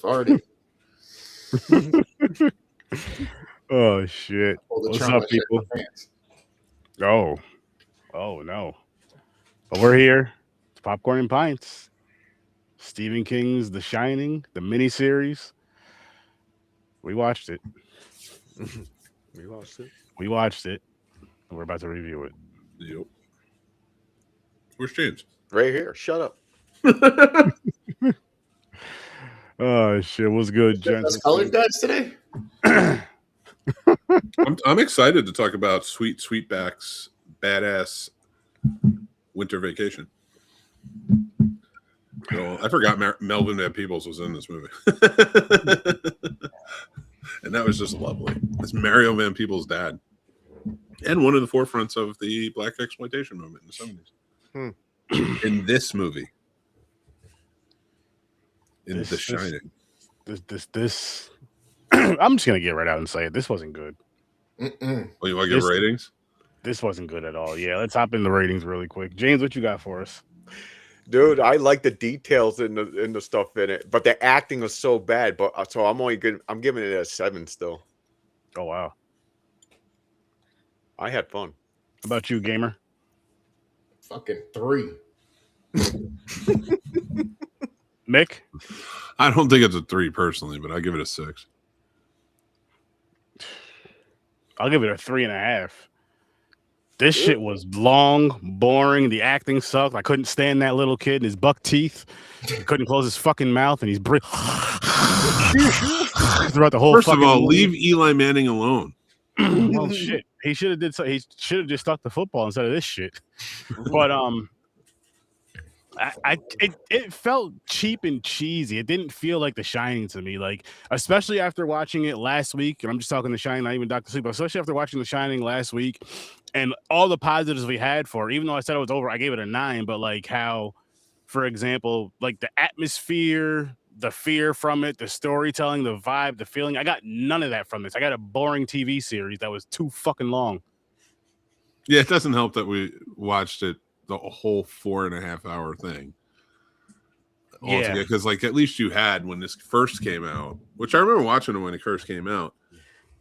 Retarded. Oh shit! What's up, people? Oh no! But we're here. It's Popcorn and Pints. Stephen King's The Shining, the miniseries. We watched it. We watched it. We watched it. And we're about to review it. Yep. Where's James? Right here. Shut up. Oh shit! What's good, gents? Colored guys today. I'm excited to talk about Sweetback's badass winter vacation. So, I forgot Melvin Van Peebles was in this movie. And that was just lovely. It's Mario Van Peebles' dad. And one of the forefronts of the black exploitation movement in the 70s. In this movie. In The Shining. This I'm just gonna get right out and say it. This wasn't good. Well, you want to give ratings? This wasn't good at all. Yeah, let's hop in the ratings really quick. James, what you got for us? Dude, I like the details in the stuff in it, but the acting was so bad. But so I'm giving it a 7 still. Oh wow. I had fun. How about you, gamer? Fucking 3. Mick? I don't think it's a 3 personally, but I give it a 6. I'll give it a 3.5. This shit was long, boring. The acting sucked. I couldn't stand that little kid and his buck teeth. He couldn't close his fucking mouth, and he's throughout the whole. First of all, movie. leave Eli Manning alone. Well, shit. He should have did so. He should have just stuck the football instead of this shit. But it felt cheap and cheesy. It didn't feel like The Shining to me. Like, especially after watching it last week, and I'm just talking The Shining, not even Dr. Sleep, but especially after watching The Shining last week and all the positives we had for it, even though I said it was over, I gave it a 9, but like how, for example, like the atmosphere, the fear from it, the storytelling, the vibe, the feeling, I got none of that from this. I got a boring TV series that was too fucking long. Yeah, it doesn't help that we watched it the whole 4.5 hour thing. Yeah, because like at least you had when this first came out, which I remember watching it when it first came out.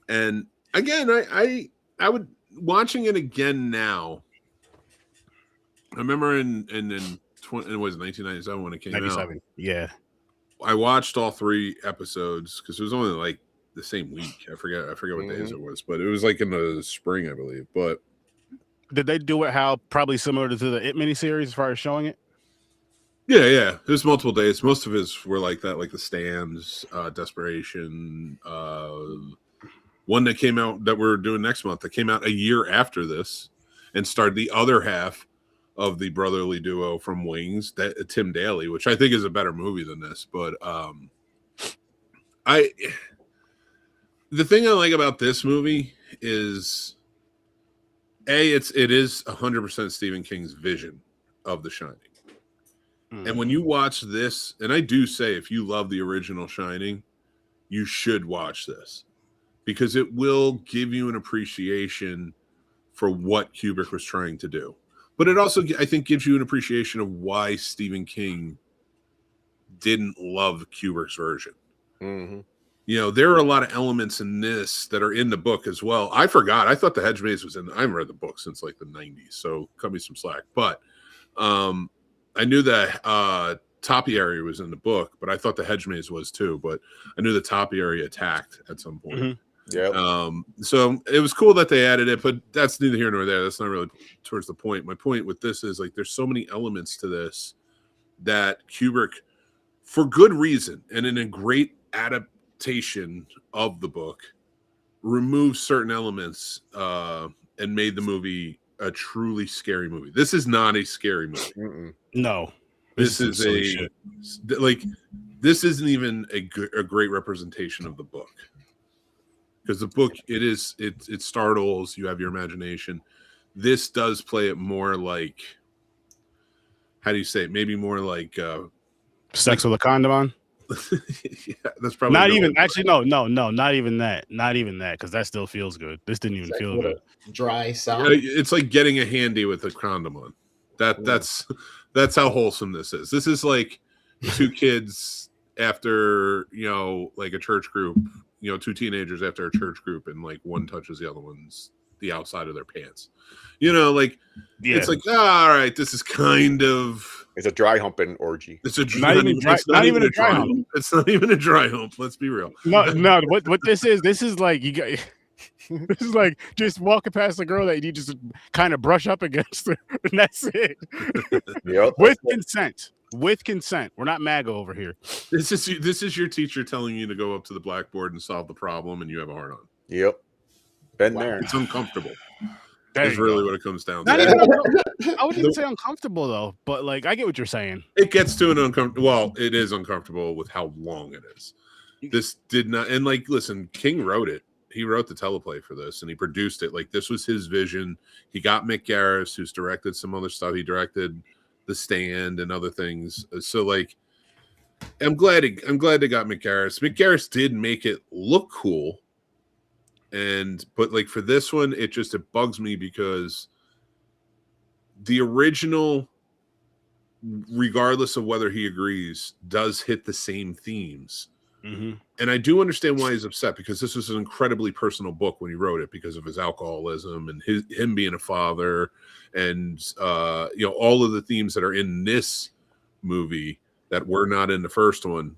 And again, I would watching it again now. I remember in it was 1997 when it came out. Yeah. I watched all 3 episodes because it was only like the same week. I forget what days it was, but it was like in the spring, I believe. But did they do it how probably similar to the It miniseries as far as showing it? Yeah. It was multiple days. Most of his were like that, like The Stands, Desperation. One that came out that we're doing next month that came out a year after this and started the other half of the brotherly duo from Wings, that Tim Daly, which I think is a better movie than this. But the thing I like about this movie is it is 100% Stephen King's vision of The Shining. And when you watch this, and I do say if you love the original Shining, you should watch this because it will give you an appreciation for what Kubrick was trying to do. But it also, I think, gives you an appreciation of why Stephen King didn't love Kubrick's version. Mm-hmm. You know, there are a lot of elements in this that are in the book as well. I forgot. I thought the Hedge Maze was in. I haven't read the book since like the 90s, so cut me some slack. But I knew that topiary was in the book, but I thought the Hedge Maze was too. But I knew the topiary attacked at some point. Mm-hmm. Yeah. So it was cool that they added it, but that's neither here nor there. That's not really towards the point. My point with this is like there's so many elements to this that Kubrick, for good reason and in a great adaptation of the book, removed certain elements and made the movie a truly scary movie. This is not a scary movie. Mm-mm. No. This is this isn't even a great representation of the book. Because the book, it startles, you have your imagination. This does play it more like, how do you say it? Maybe more like Sex with a Condom on? Yeah, that's probably not even actually no, not even that. Not even that, because that still feels good. This didn't even feel good. Dry sound. It's like getting a handy with a condom on. That's how wholesome this is. This is like 2 kids after, like a church group, two teenagers after a church group, and like one touches the other one's the outside of their pants. It's like, all right, this is kind of, it's a dry humping orgy. It's a not even a dry hump. It's not even a dry hump. Let's be real. No. What this is like you got. This is like just walking past a girl that you just kind of brush up against her, and that's it. Yep. With consent. We're not MAGA over here. This is your teacher telling you to go up to the blackboard and solve the problem, and you have a hard on. Yep. Been there. It's uncomfortable. That's really what it comes down to. I wouldn't even say uncomfortable though, but like I get what you're saying. It gets to an uncomfortable. Well, it is uncomfortable with how long it is. This did not, and like, listen, King wrote it. He wrote the teleplay for this, and he produced it. Like, this was his vision. He got Mick Garris, who's directed some other stuff. He directed The Stand and other things. So, like, I'm glad they got Mick Garris. Mick Garris did make it look cool, but like for this one, it bugs me because the original, regardless of whether he agrees, does hit the same themes. Mm-hmm. And I do understand why he's upset, because this was an incredibly personal book when he wrote it, because of his alcoholism and him being a father, and all of the themes that are in this movie that were not in the first one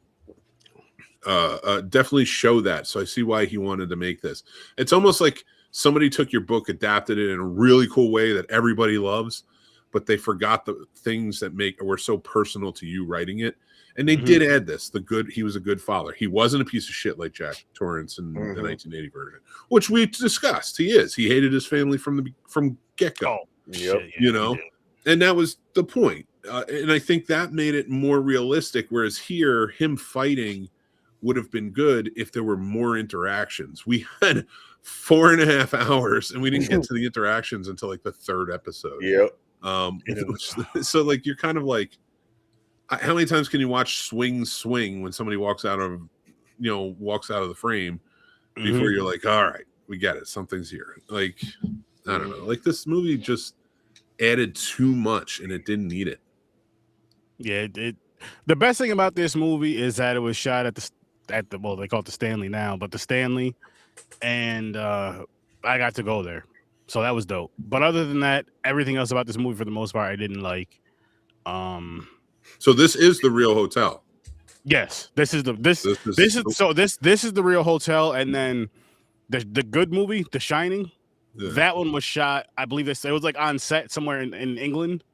definitely show that. So I see why he wanted to make this. It's almost like somebody took your book, adapted it in a really cool way that everybody loves, but they forgot the things that were so personal to you writing it. And they did add this. He was a good father. He wasn't a piece of shit like Jack Torrance in the 1980 version, which we discussed. He is. He hated his family from get-go. Oh, yep. And that was the point. And I think that made it more realistic, whereas here, him fighting would have been good if there were more interactions. We had 4.5 hours, and we didn't get to the interactions until like the third episode. Yep. So like, you're kind of like, how many times can you watch swing when somebody walks out of the frame before you're like, all right, we get it, something's here. Like, I don't know, like this movie just added too much and it didn't need it. Yeah, the best thing about this movie is that it was shot at the well, they call it the Stanley now, but the Stanley, and I got to go there, so that was dope. But other than that, everything else about this movie for the most part I didn't like. So this is the real hotel. Yes, this is the real hotel, and then the good movie, The Shining. Yeah. That one was shot, I believe it was like on set somewhere in England.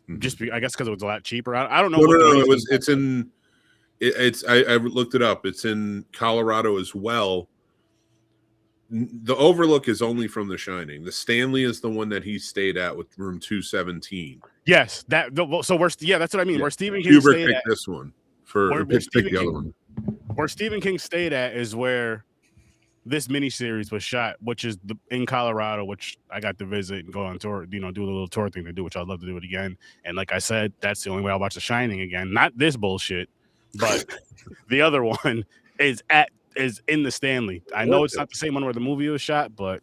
Mm-hmm. I guess because it was a lot cheaper. I don't know. No. I looked it up. It's in Colorado as well. The Overlook is only from The Shining. The Stanley is the one that he stayed at with room 217. Yes, that's what I mean. Yeah. Where Stephen King Kubrick stayed picked at, this one picked the other one. Where Stephen King stayed at is where this miniseries was shot, which is in Colorado, which I got to visit and go on tour, do a little tour thing to do, which I'd love to do it again. And like I said, that's the only way I'll watch The Shining again. Not this bullshit, but the other one is in the Stanley. I know it's not the same one where the movie was shot, but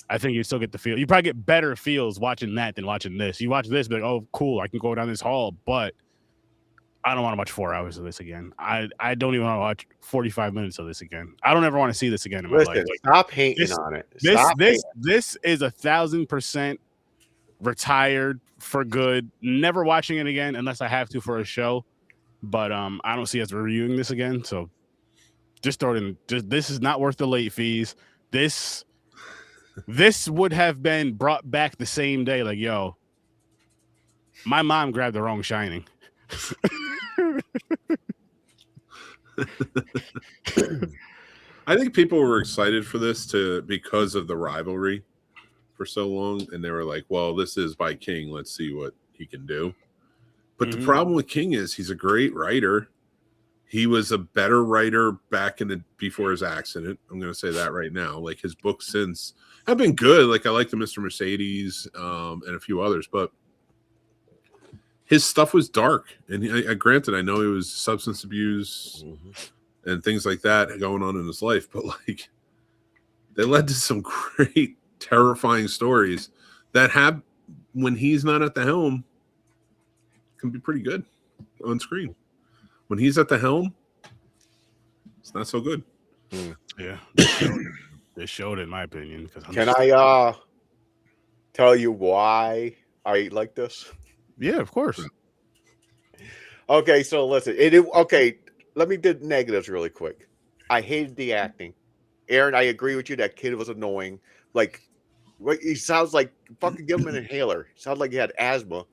I think you still get the feel. You probably get better feels watching that than watching this. You watch this, be like, oh, cool, I can go down this hall, but I don't want to watch 4 hours of this again. I don't even want to watch 45 minutes of this again. I don't ever want to see this again in my life. Like, stop hating on it. This is 1,000% retired for good. Never watching it again unless I have to for a show. But I don't see us reviewing this again. So just throw it in. This is not worth the late fees. This would have been brought back the same day. Like, yo, my mom grabbed the wrong Shining. I think people were excited for this because of the rivalry for so long, and they were like, well, this is by King, let's see what he can do. But the problem with King is he's a great writer. He was a better writer before his accident. I'm going to say that right now. Like, his books since have been good. Like, I like the Mr. Mercedes and a few others, but his stuff was dark. And granted, I know it was substance abuse and things like that going on in his life, but like, they led to some great, terrifying stories that have, when he's not at the helm, can be pretty good on screen. When he's at the helm, It's not so good. Yeah, they showed it, in my opinion. Can I tell you why I like this? Yeah, of course. Okay, so listen. Okay, let me do negatives really quick. I hated the acting. Aaron, I agree with you. That kid was annoying. Like, he sounds like fucking give him an inhaler. Sounds like he had asthma.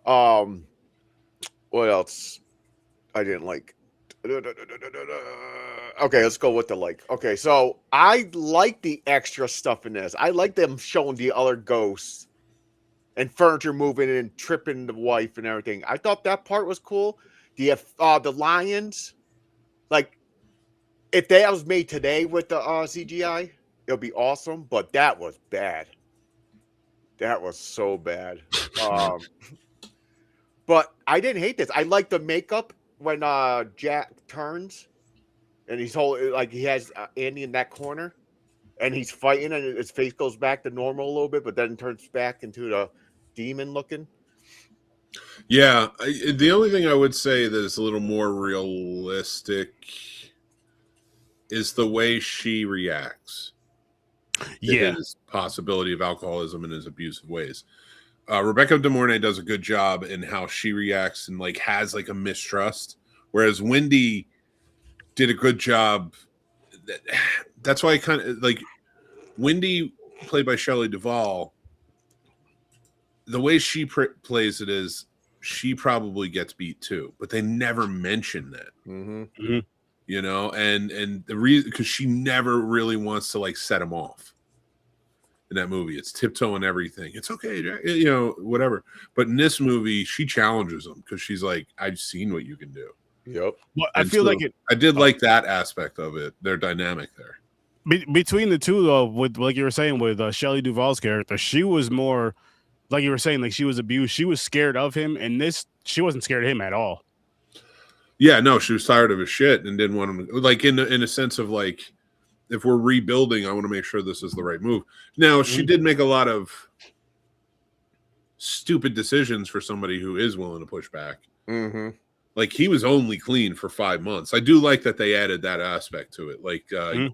What else? I didn't like. Okay, let's go with the like. Okay, so I like the extra stuff in this. I like them showing the other ghosts and furniture moving and tripping the wife and everything. I thought that part was cool. The lions, like if that was made today with the CGI, it'll be awesome. But that was bad. That was so bad. But I didn't hate this. I like the makeup when Jack turns and he's like he has Andy in that corner and he's fighting and his face goes back to normal a little bit, but then turns back into the demon looking. Yeah, the only thing I would say that is a little more realistic is the way she reacts. Yeah, his possibility of alcoholism and his abusive ways. Rebecca De Mornay does a good job in how she reacts and like has like a mistrust, whereas Wendy did a good job. That's why I kind of like Wendy, played by Shelley Duvall. The way she plays it is she probably gets beat too, but they never mention that. You know, and the reason because she never really wants to like set him off. In that movie, it's tiptoeing everything. It's okay, Jack, you know, whatever. But in this movie, she challenges him because she's like, "I've seen what you can do." Yep. Well, I feel like it. I did like that aspect of it. Their dynamic there. Between the two, though, with like you were saying with Shelley Duvall's character, she was more like you were saying, like she was abused. She was scared of him, and this she wasn't scared of him at all. Yeah, no, she was tired of his shit and didn't want him to, like in a sense of like, if we're rebuilding, I want to make sure this is the right move. Now, she did make a lot of stupid decisions for somebody who is willing to push back. Like he was only clean for 5 months. I do like that they added that aspect to it, like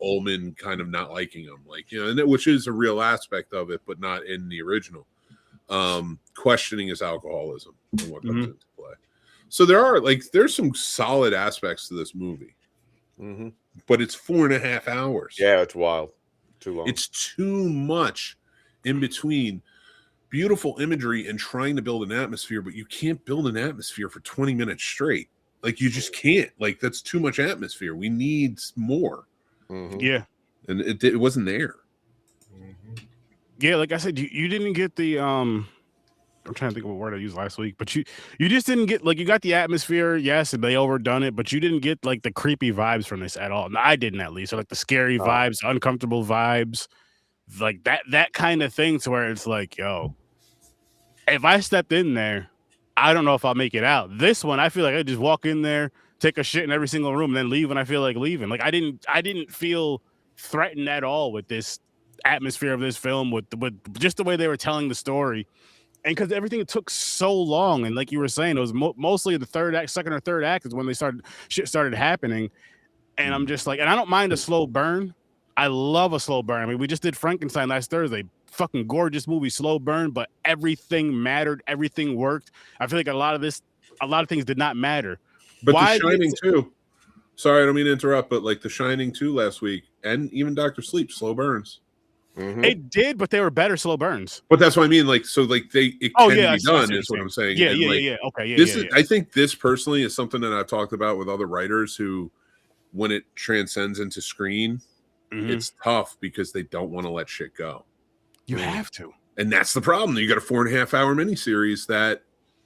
Ullman kind of not liking him, like, you know, and which is a real aspect of it, but not in the original. Questioning his alcoholism and what comes into play. So there's some solid aspects to this movie. But it's 4.5 hours. Yeah, it's wild. Too long. It's too much in between beautiful imagery and trying to build an atmosphere, but you can't build an atmosphere for 20 minutes straight. Like you just can't. Like that's too much atmosphere. We need more. Yeah. And it wasn't there. Yeah, like I said, you didn't get the I'm trying to think of a word I used last week, but you just didn't get like you got the atmosphere, yes, and they overdone it, but you didn't get like the creepy vibes from this at all. No, I didn't at least. So like the scary vibes, uncomfortable vibes, like that kind of thing to where it's like, yo, if I stepped in there, I don't know if I'll make it out. This one, I feel like I just walk in there, take a shit in every single room, and then leave when I feel like leaving. Like I didn't feel threatened at all with this atmosphere of this film, with just the way they were telling the story. And because everything took so long, and like you were saying, it was mostly the second or third act is when shit started happening. And I'm just like, and I don't mind a slow burn. I love a slow burn. I mean, we just did Frankenstein last Thursday. Fucking gorgeous movie, slow burn, but everything mattered. Everything worked. I feel like a lot of things did not matter. But The Shining too. Sorry, I don't mean to interrupt, but like The Shining 2 last week, and even Dr. Sleep, slow burns. It did, but they were better slow burns. But that's what I mean. Like, so like it can be done is what I'm saying. Yeah, and yeah. Okay, yeah. I think this personally is something that I've talked about with other writers who, when it transcends into screen, it's tough because they don't want to let shit go. You have to. And that's the problem. You got a 4.5 hour miniseries that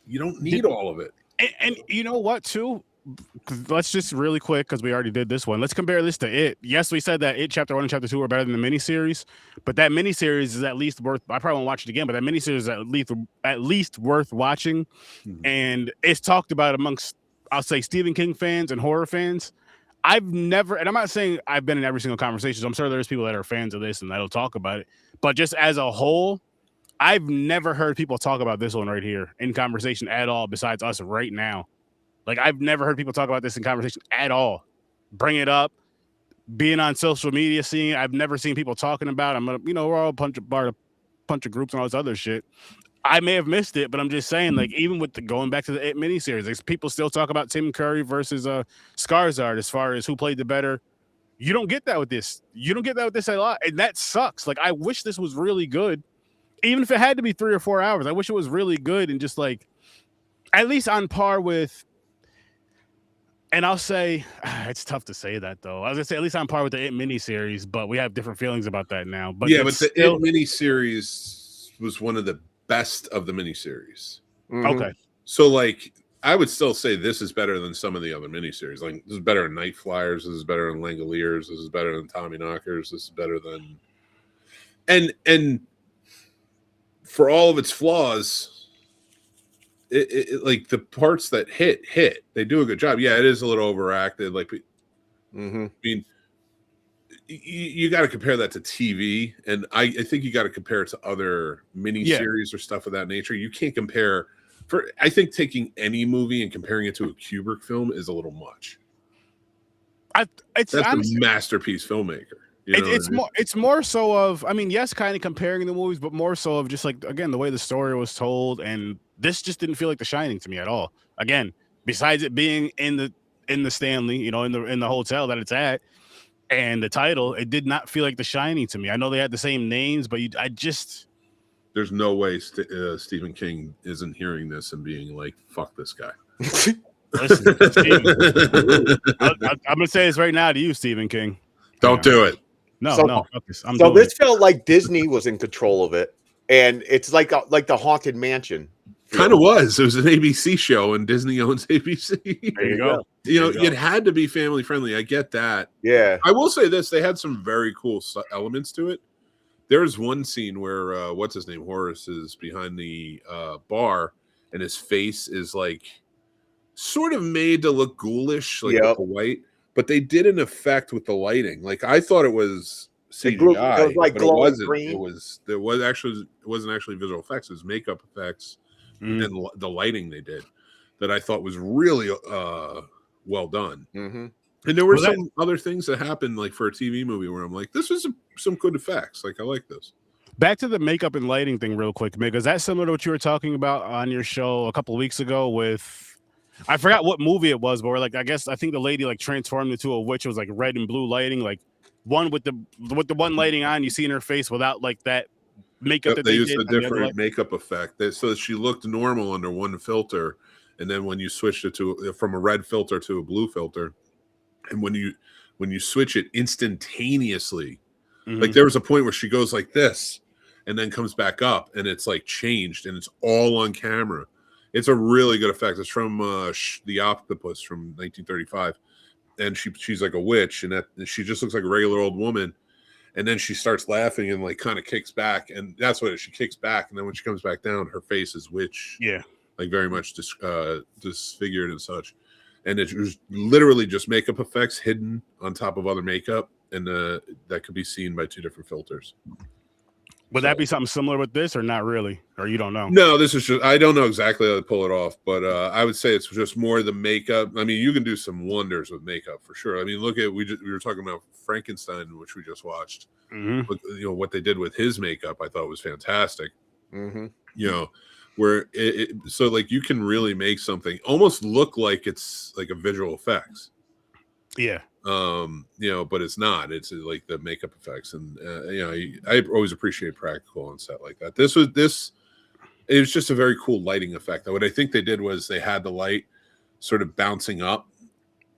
you don't need all of it. And you know what, too? Let's just really quick, because we already did this one. Let's compare this to It. Yes, we said that It Chapter 1 and Chapter 2 are better than the miniseries, but that miniseries is at least worth. I probably won't watch it again, but that miniseries is at least worth watching. And it's talked about amongst, I'll say, Stephen King fans and horror fans. I've never, and I'm not saying I've been in every single conversation. So I'm sure there's people that are fans of this and that'll talk about it. But just as a whole, I've never heard people talk about this one right here in conversation at all, besides us right now. Like, I've never heard people talk about this in conversation at all. bring it up, being on social media, seeing I've never seen people talking about. I'm gonna, we're all a bunch of groups and all this other shit. I may have missed it, but I'm just saying, like, even with the going back to the miniseries, like, people still talk about Tim Curry versus Skarsgård as far as who played the better. You don't get that with this. You don't get that with this a lot, and that sucks. Like, I wish this was really good, even if it had to be 3 or 4 hours. I wish it was really good and just like at least on par with. And I'll say it's tough to say that though. I was gonna say at least on par with the It miniseries, but we have different feelings about that now. But yeah, but the It miniseries was one of the best of the miniseries. Okay, so like I would still say this is better than some of the other miniseries. Like this is better than Night Flyers. This is better than Langoliers. This is better than Tommy Knockers. This is better than and for all of its flaws, it like the parts that hit, they do a good job. Yeah, it is a little overacted. Like, I mean, you got to compare that to TV, and I think you got to compare it to other miniseries or stuff of that nature. You can't compare. I think taking any movie and comparing it to a Kubrick film is a little much. That's honestly a masterpiece filmmaker. It's more so of, I mean, yes, kind of comparing the movies, but more so of just like, again, the way the story was told, and this just didn't feel like The Shining to me at all. Again, besides it being in the Stanley, in the hotel that it's at, and the title, it did not feel like The Shining to me. I know they had the same names, but there's no way Stephen King isn't hearing this and being like, "Fuck this guy." Listen, I'm gonna say this right now to you, Stephen King. Don't do it. No. This felt like Disney was in control of it, and it's like the Haunted Mansion. Kind of was. It was an ABC show, and Disney owns ABC. There you go. It had to be family friendly. I get that. Yeah. I will say this: they had some very cool elements to it. There's one scene where what's his name, Horace, is behind the bar, and his face is like sort of made to look ghoulish, like with the white. But they did an effect with the lighting. Like I thought it was CGI, it was like but it wasn't. green. It wasn't actually visual effects. It was makeup effects and the lighting they did that I thought was really well done. And there were some other things that happened, like for a TV movie, where I'm like, this was some good effects. Like I like this. Back to the makeup and lighting thing, real quick, Mick. Is that similar to what you were talking about on your show a couple of weeks ago with? I forgot what movie it was, but we're like, I think the lady like transformed into a witch. It was like red and blue lighting, like one with the one lighting on, you see in her face without like that makeup. That they used a different makeup effect, so she looked normal under one filter, and then when you switched it from a red filter to a blue filter, and when you switch it instantaneously, like there was a point where she goes like this, and then comes back up, and it's like changed, and it's all on camera. It's a really good effect. It's from The Octopus from 1935, and she's like a witch, and she just looks like a regular old woman, and then she starts laughing and like kind of kicks back, and that's what she kicks back, and then when she comes back down, her face is witch, like very much disfigured and such, and it was literally just makeup effects hidden on top of other makeup, and that could be seen by 2 different filters. Would that be something similar with this, or not really, or you don't know? No, this is just, I don't know exactly how to pull it off, but I would say it's just more the makeup. I mean, you can do some wonders with makeup for sure. I mean, look at we were talking about Frankenstein, which we just watched. Look, what they did with his makeup, I thought was fantastic. Where so like you can really make something almost look like it's like a visual effects. Yeah. But it's not. It's like the makeup effects, and I always appreciate practical on set like that. It was just a very cool lighting effect. What I think they did was they had the light sort of bouncing up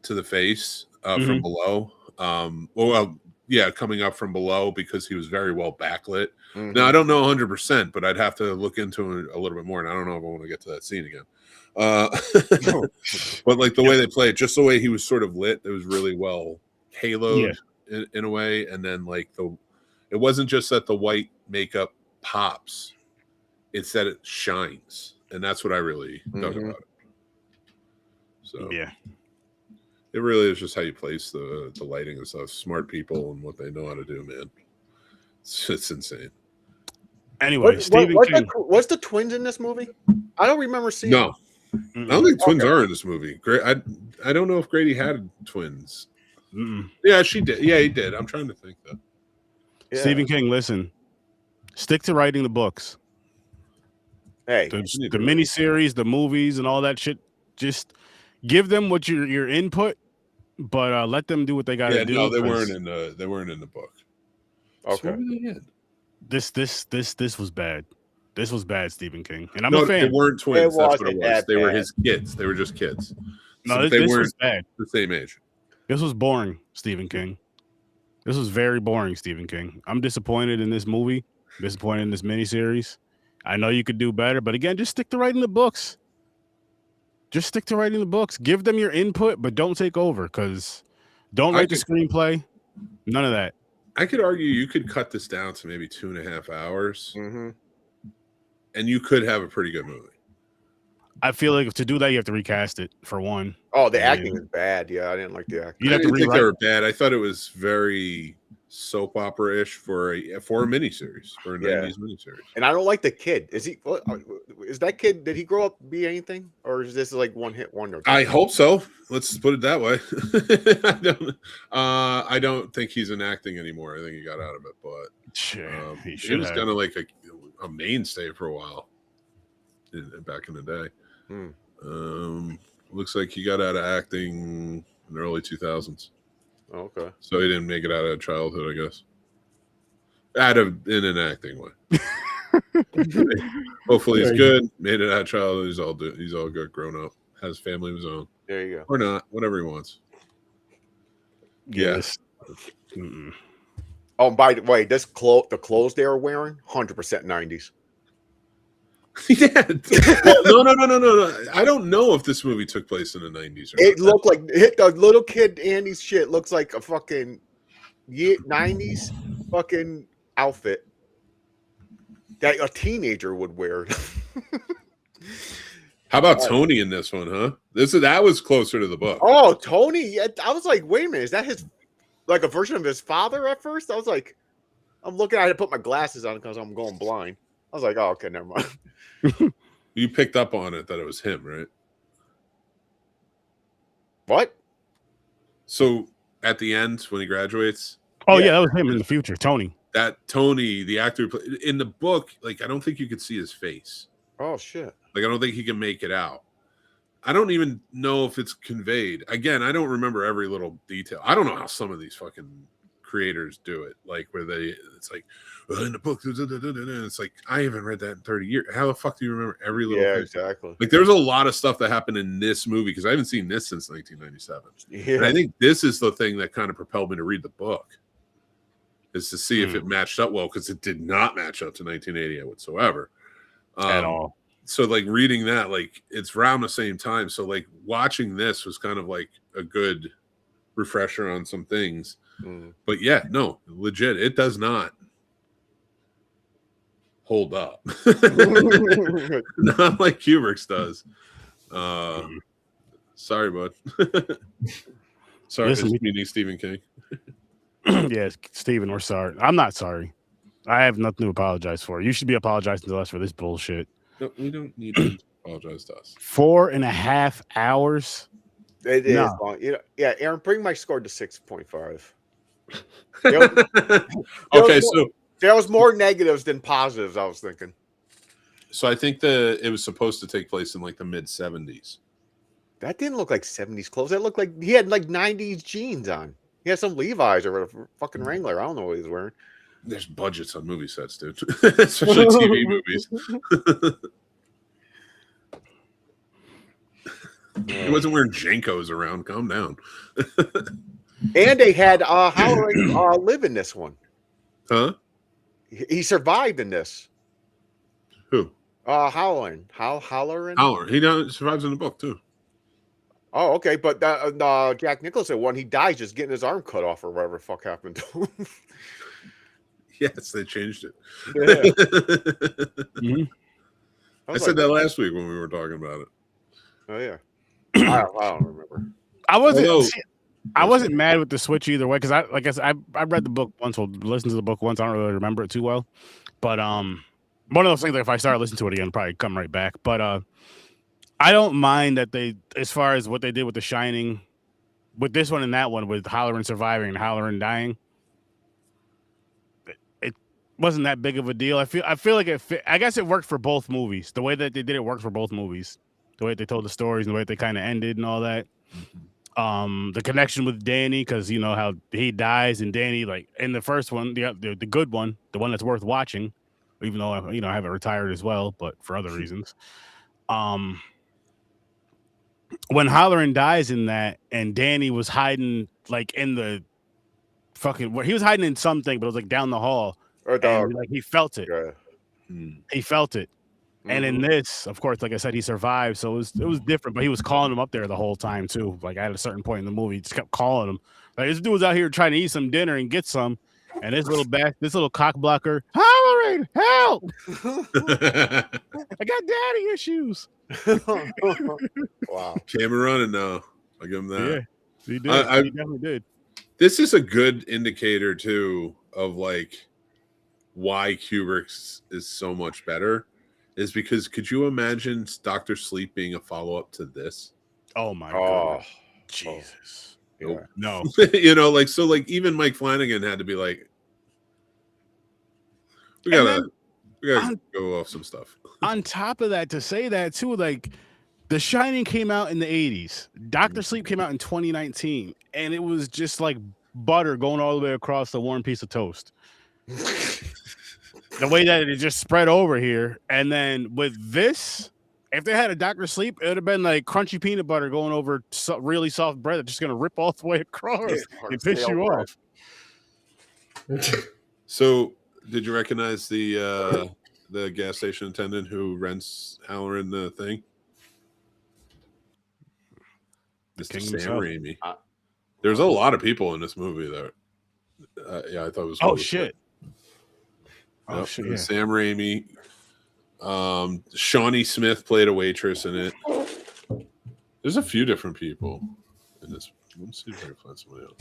to the face from below. Coming up from below because he was very well backlit. Now I don't know 100%, but I'd have to look into it a little bit more, and I don't know if I want to get to that scene again. But like the way they play it, just the way he was sort of lit, it was really well haloed in a way. And then like it wasn't just that the white makeup pops, it's that it shines, and that's what I really dug about it. So it really is just how you place the lighting and stuff. Smart people and what they know how to do, man. It's insane. Anyway, Stephen King. Was the twins in this movie? I don't remember seeing. No. I don't think twins are in this movie. I don't know if Grady had twins. Yeah, she did. Yeah, he did. I'm trying to think though. Yeah. Stephen King, listen. Stick to writing the books. Hey, The miniseries, the movies, and all that shit. Just give them what your input, but let them do what they got to do. No, they weren't in the book. okay. So what were they in? This was bad. This was bad, Stephen King, and I'm No, a fan. they weren't twins. That's what it wasn't was. that They were bad. his kids. They were just kids. No, So they this weren't was bad. the same age. This was boring, Stephen King. This was very boring, Stephen King. I'm disappointed in this movie. Disappointed in this miniseries. I know you could do better, but again, just stick to writing the books. Just stick to writing the books. Give them your input, but don't take over. Because don't write the screenplay. None of that. I could argue you could cut this down to maybe 2.5 hours, and you could have a pretty good movie. I feel like to do that, you have to recast it for one. Oh, the acting is bad. Yeah, I didn't like the acting. You'd I have to didn't think they rewrite. were bad. I thought it was very soap opera-ish for a miniseries, for a 90s miniseries. And I don't like the kid. Is that kid? Did he grow up to be anything, or is this like one hit wonder? I hope so. Let's put it that way. I don't think he's in acting anymore. I think he got out of it, but he was kind of like a mainstay for a while back in the day. Looks like he got out of acting in the early 2000s. Oh, okay. So he didn't make it out of childhood, I guess. In an acting way. Hopefully he's good. Made it out of childhood. He's all good, grown up. Has family of his own. There you go. Or not, whatever he wants. Yes. Oh, by the way, the clothes they were wearing, 100% 90s. Yeah. No. I don't know if this movie took place in the 90s. It looked like the little kid Andy's shit looks like a fucking 90s fucking outfit that a teenager would wear. How about Tony in this one, huh? That was closer to the book. Oh, Tony! I was like, wait a minute, is that his like a version of his father? At first, I was like, I'm looking. I had to put my glasses on because I'm going blind. I was like, oh, okay, never mind. You picked up on it that it was him, right? What? So at the end when he graduates. Oh yeah, that was him in the future, Tony. That Tony, the actor in the book, like I don't think you could see his face. Oh shit! Like I don't think he can make it out. I don't even know if it's conveyed. Again, I don't remember every little detail. I don't know how some of these fucking creators do it. Like where it's like, well, in the book, it's like I haven't read that in 30 years. How the fuck do you remember every little thing? Exactly. Like there's a lot of stuff that happened in this movie because I haven't seen this since 1997. Yeah. And I think this is the thing that kind of propelled me to read the book. Is to see if it matched up well, because it did not match up to 1988 whatsoever. At all. So like reading that, like it's around the same time. So like watching this was kind of like a good refresher on some things. But yeah, no, legit, it does not hold up. Not like Kubrick's does. Sorry, bud. Sorry, Listen, meaning Stephen King. Yes, Steven, we're sorry. I'm not sorry. I have nothing to apologize for. You should be apologizing to us for this bullshit. No, we don't need to apologize to us. 4.5 hours. It is long. Yeah, Aaron, bring my score to 6.5. There was more negatives than positives, I was thinking. So I think it was supposed to take place in like the mid 70s. That didn't look like 70s clothes. That looked like he had like 90s jeans on. He had some Levi's or whatever, fucking Wrangler. I don't know what he was wearing. There's budgets on movie sets, dude. Especially TV movies. He wasn't wearing Jankos around. Calm down. And they had Halloran live in this one. Huh? He survived in this. Who? Halloran. Halloran? He survives in the book, too. Oh, okay. But Jack Nicholson, when he dies, just getting his arm cut off or whatever the fuck happened to him. Yes, they changed it. Yeah. I said that last week when we were talking about it. Oh, yeah. I don't remember. I wasn't mad with the switch either way because I read the book once or listened to the book once. I don't really remember it too well. But one of those things, like if I start listening to it again, I'll probably come right back. But I don't mind that they, as far as what they did with The Shining, with this one and that one, with Halloran surviving and Halloran dying, it wasn't that big of a deal. I feel like it fit. I guess it worked for both movies. The way that they did it worked for both movies. The way that they told the stories and the way that they kind of ended and all that. The connection with Danny, because you know how he dies, and Danny, like in the first one, the good one, the one that's worth watching, even though I haven't retired as well, but for other reasons. When Halloran dies in that, and Danny was hiding like in the fucking, he was hiding in something, but it was like down the hall, and like he felt it. He felt it. And in this, of course, like I said, he survived, so it was different. But he was calling him up there the whole time too. Like at a certain point in the movie, he just kept calling him. Like this dude was out here trying to eat some dinner and get some, and this little cock blocker, Halloran, help! I got daddy issues. Wow, Cameron, and I'll give him that. Yeah, he did. He definitely did. This is a good indicator too of like why Kubrick's is so much better. Is because could you imagine Dr. Sleep being a follow-up to this? Oh my god. Jesus. Yeah. No. Like even Mike Flanagan had to be like, we gotta go off some stuff. On top of that, to say that too, like The Shining came out in the 80s. Dr. Sleep came out in 2019, and it was just like butter going all the way across the warm piece of toast. The way that it just spread over here. And then with this, if they had a Dr. Sleep, it would have been like crunchy peanut butter going over really soft bread that's just going to rip all the way across and piss you off. So, did you recognize the gas station attendant who rents Halloran the thing? Mr. Sam Raimi. There's a lot of people in this movie that I thought it was cool. Oh, shit. Yep. Yeah. Sam Raimi. Shawnee Smith played a waitress in it. There's a few different people in this. Let's see if I can find somebody else.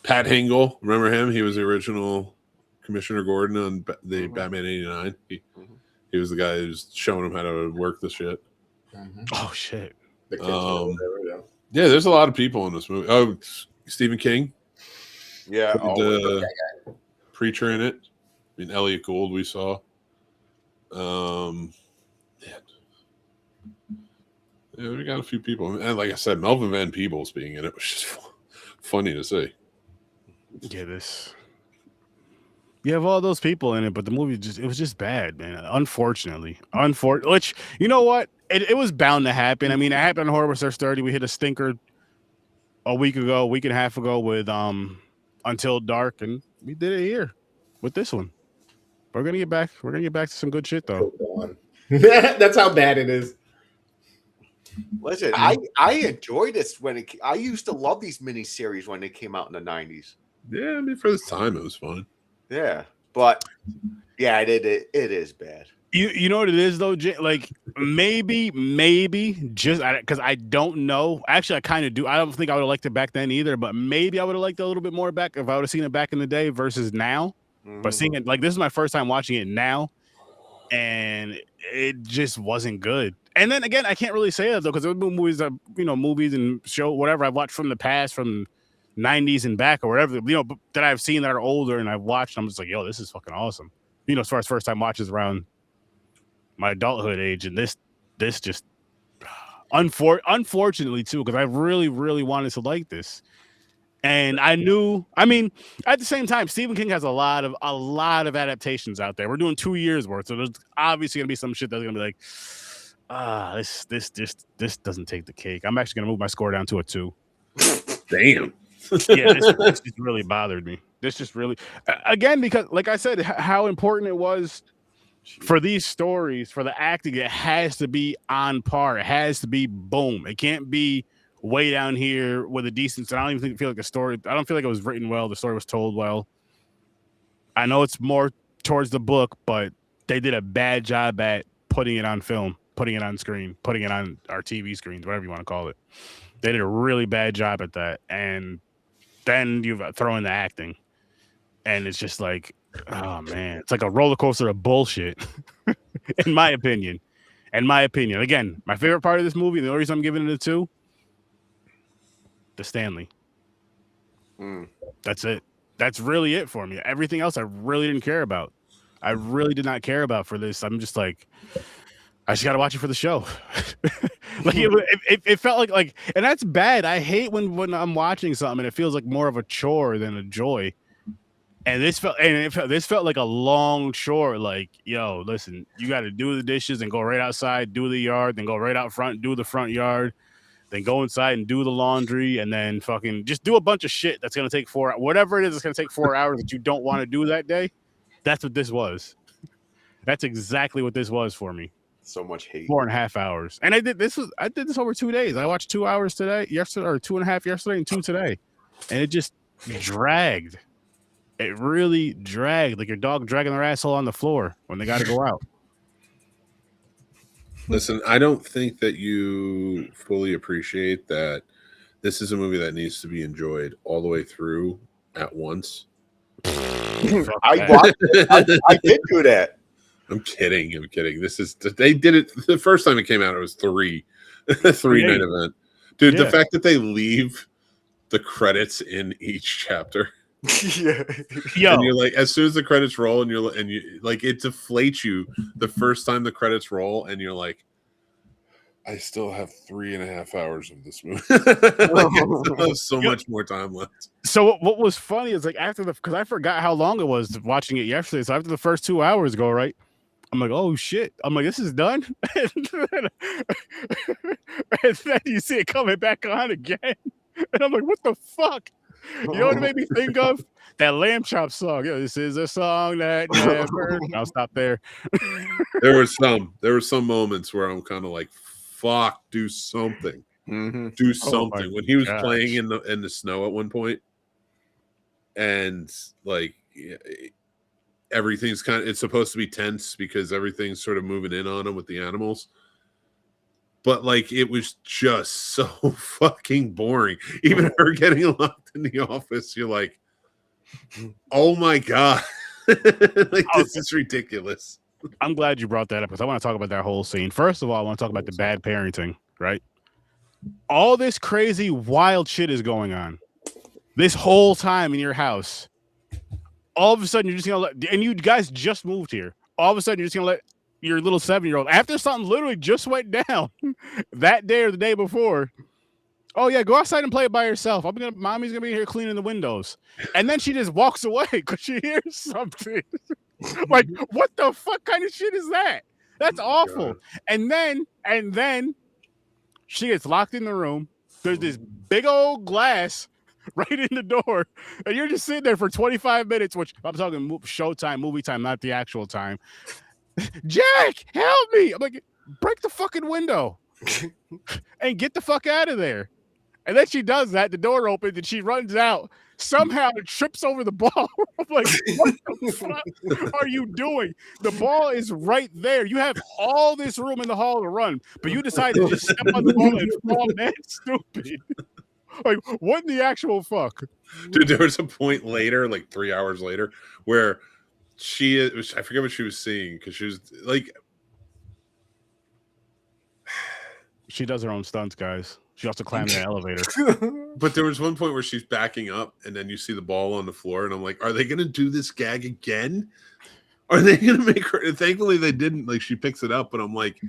Pat Hingle, remember him? He was the original Commissioner Gordon on the Batman '89. He was the guy who's showing him how to work the shit. Oh shit! Yeah, there's a lot of people in this movie. Oh, Stephen King. Yeah, the preacher in it. I mean, Elliot Gould we saw. Yeah, we got a few people, and like I said, Melvin Van Peebles being in it was just funny to see. Yeah, you have all those people in it, but the movie it was just bad, man. Unfortunately, which you know what, it was bound to happen. I mean, it happened in Horror with Sturd-O-Vision. We hit a stinker a week and a half ago with Until Dark, and we did it here with this one. We're gonna get back to some good shit though. That's how bad it is. Listen, I enjoyed this I used to love these miniseries when they came out in the 90s. Yeah, I mean, for this time it was fun. Yeah, but yeah, it is bad. You know what it is though, like maybe just because I don't know. Actually, I kind of do. I don't think I would have liked it back then either, but maybe I would have liked it a little bit more back if I would have seen it back in the day versus now. But seeing it, like, this is my first time watching it now, and it just wasn't good. And then again, I can't really say that though, because there were movies and show whatever I've watched from the past, from 90s and back or whatever, that I've seen that are older and I've watched. I'm just like, yo, this is fucking awesome. As far as first time watches around my adulthood age, and this just unfortunately too, because I really, really wanted to like this. And I knew, I mean, at the same time, Stephen King has a lot of adaptations out there. We're doing 2 years worth, so there's obviously gonna be some shit that's gonna be like, this doesn't take the cake. I'm actually gonna move my score down to a 2. Damn. Yeah, this just really bothered me. This just really, again, because like I said, how important it was for these stories, for the acting. It has to be on par. It has to be boom. It can't be way down here with a decent. I don't even feel like the story. I don't feel like it was written well. The story was told well. I know it's more towards the book, but they did a bad job at putting it on film, putting it on screen, putting it on our TV screens, whatever you want to call it. They did a really bad job at that. And then you throw in the acting, and it's just like, oh man, it's like a roller coaster of bullshit, in my opinion. Again, my favorite part of this movie, the only reason I'm giving it a 2, the Stanley. Mm. That's it. That's really it for me. Everything else I really didn't care about. I really did not care about for this. I'm just like, I just gotta watch it for the show. Like it felt like, and that's bad. I hate when I'm watching something and it feels like more of a chore than a joy. And this felt like a long chore. Like, yo, listen, you got to do the dishes and go right outside, do the yard, then go right out front, do the front yard, then go inside and do the laundry, and then fucking just do a bunch of shit that's gonna take 4 hours. Whatever it is, it's gonna take 4 hours that you don't want to do that day. That's what this was. That's exactly what this was for me. So much hate. 4.5 hours, and I did this over 2 days. I watched 2 hours yesterday, or 2.5 yesterday, and 2 today, and it just dragged. It really dragged, like your dog dragging their asshole on the floor when they got to go out. Listen, I don't think that you fully appreciate that this is a movie that needs to be enjoyed all the way through at once. I watched it. I did do that. I'm kidding. They did it the first time it came out. It was three night event, dude. Yeah. The fact that they leave the credits in each chapter. Yeah. Yo. And you're like, as soon as the credits roll, and you like, it deflates you the first time the credits roll, and you're like, I still have 3.5 hours of this movie. Like, I still have so much more time left. So what was funny is like because I forgot how long it was watching it yesterday. So after the first 2 hours go, right, I'm like, oh shit. I'm like, this is done. And then you see it coming back on again. And I'm like, what the fuck? You know what it made me think of? That Lamb Chop song. Yeah, this is a song that never. I'll stop there. There were some moments where I'm kind of like, fuck, do something. Mm-hmm. Do something. Oh when he was playing in the snow at one point, and like everything's it's supposed to be tense because everything's sort of moving in on him with the animals. But like it was just so fucking boring. Even her getting locked in the office, you're like, oh my god, like this is ridiculous. I'm glad you brought that up because I want to talk about that whole scene. First of all, I want to talk about the bad parenting, right? All this crazy, wild shit is going on this whole time in your house. All of a sudden, you're just gonna and you guys just moved here. All of a sudden, you're just gonna let your little 7-year-old, after something literally just went down that day or the day before. Oh yeah, go outside and play it by yourself. Mommy's gonna be here cleaning the windows, and then she just walks away because she hears something. Like, what the fuck kind of shit is that? That's awful. And then she gets locked in the room. There's this big old glass right in the door, and you're just sitting there for 25 minutes, which I'm talking showtime, movie time, not the actual time. Jack, help me! I'm like, break the fucking window and get the fuck out of there. And then she does that. The door opens and she runs out. Somehow it trips over the ball. I'm like, what the fuck are you doing? The ball is right there. You have all this room in the hall to run, but you decide to just step on the ball and fall. That's stupid. Like, what in the actual fuck? Dude, there was a point later, like 3 hours later, where I forget what she was seeing because she was like, she does her own stunts, guys. She also climbed the elevator. But there was one point where she's backing up and then you see the ball on the floor and I'm like, are they going to do this gag again? Are they going to make her? And thankfully they didn't. Like, she picks it up, but I'm like,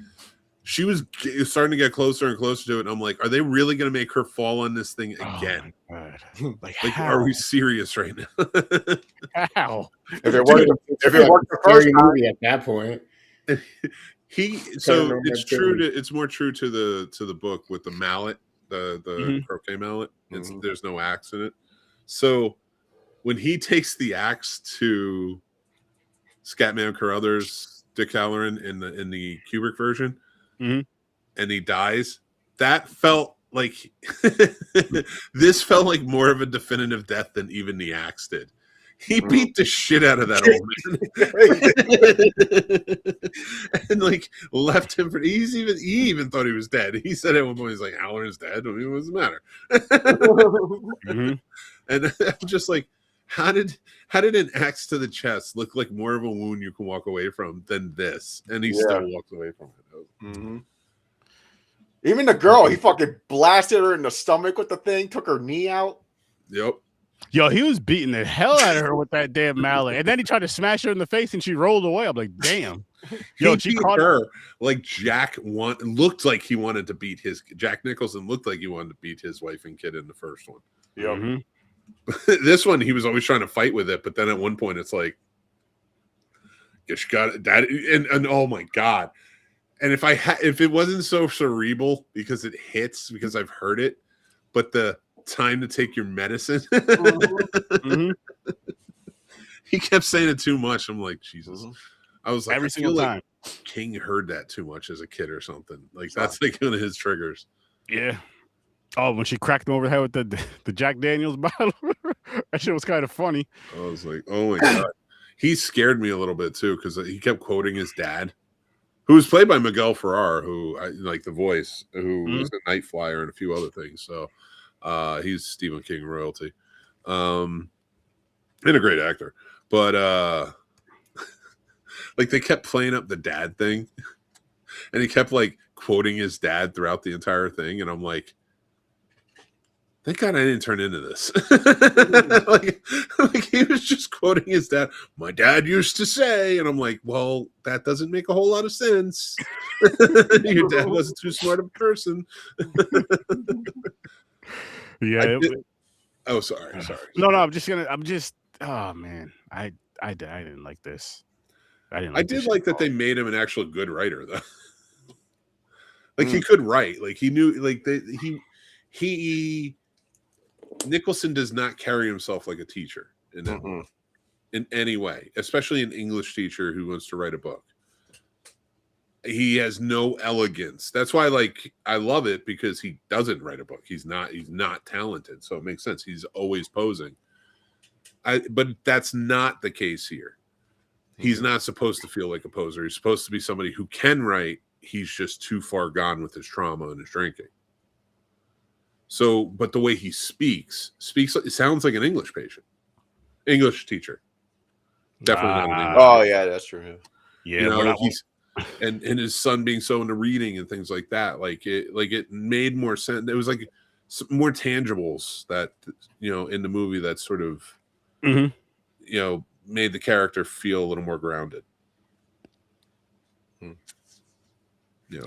she was starting to get closer and closer to it. And I'm like, are they really going to make her fall on this thing again? Oh my God. Like are we serious right now? How? If it worked the first movie at that point. It's more true to the book with the mallet, the croquet mallet. There's no axe in it. So when he takes the axe to Scatman Carruthers, Dick Halloran in the Kubrick version, and he dies, that felt like this felt like more of a definitive death than even the axe did. He beat the shit out of that old man, and like left him for. He even thought he was dead. He said at one point, "He's like, Halloran's dead. I mean, what does it matter?" And I'm just like, how did an axe to the chest look like more of a wound you can walk away from than this? And he still walks away from it. Even the girl, he fucking blasted her in the stomach with the thing, took her knee out. Yep. Yo, he was beating the hell out of her with that damn mallet, and then he tried to smash her in the face, and she rolled away. I'm like, damn. Yo, He beat her like looked like he wanted to beat Jack Nicholson looked like he wanted to beat his wife and kid in the first one. Yep. Mm-hmm. This one, he was always trying to fight with it, but then at one point, it's like, guess you got that, and oh my god. And if it wasn't so cerebral because it hits, because I've heard it, but the time to take your medicine, Mm-hmm. he kept saying it too much. I'm like, Jesus. I was like, Every single time. King heard that too much as a kid or something. Like that's like one of his triggers. Yeah. Oh, when she cracked him over the head with the Jack Daniels bottle, that shit was kind of funny. I was like, oh my god. He scared me a little bit too because he kept quoting his dad, who was played by Miguel Ferrer, who I like the voice, who was a Night Flyer and a few other things. So he's Stephen King royalty, and a great actor. But like they kept playing up the dad thing, and he kept like quoting his dad throughout the entire thing, and I'm like, thank God I didn't turn into this. like he was just quoting his dad. My dad used to say, and I'm like, well, that doesn't make a whole lot of sense. Your dad wasn't too smart of a person. Yeah. Oh, sorry. No, I'm just. Oh man, I didn't like this. I did like that they made him an actual good writer, though. Like he could write. Like he knew. Like he. Nicholson does not carry himself like a teacher in any way, especially an English teacher who wants to write a book. He has no elegance. That's why, like, I love it because he doesn't write a book. He's not talented, so it makes sense. He's always posing. But that's not the case here. He's not supposed to feel like a poser. He's supposed to be somebody who can write. He's just too far gone with his trauma and his drinking. So, but the way he speaks, it sounds like an English teacher. Definitely not an English. Oh yeah, that's true. Yeah, you know, he's and his son being so into reading and things like that. Like it made more sense. It was like more tangibles that in the movie that sort of made the character feel a little more grounded.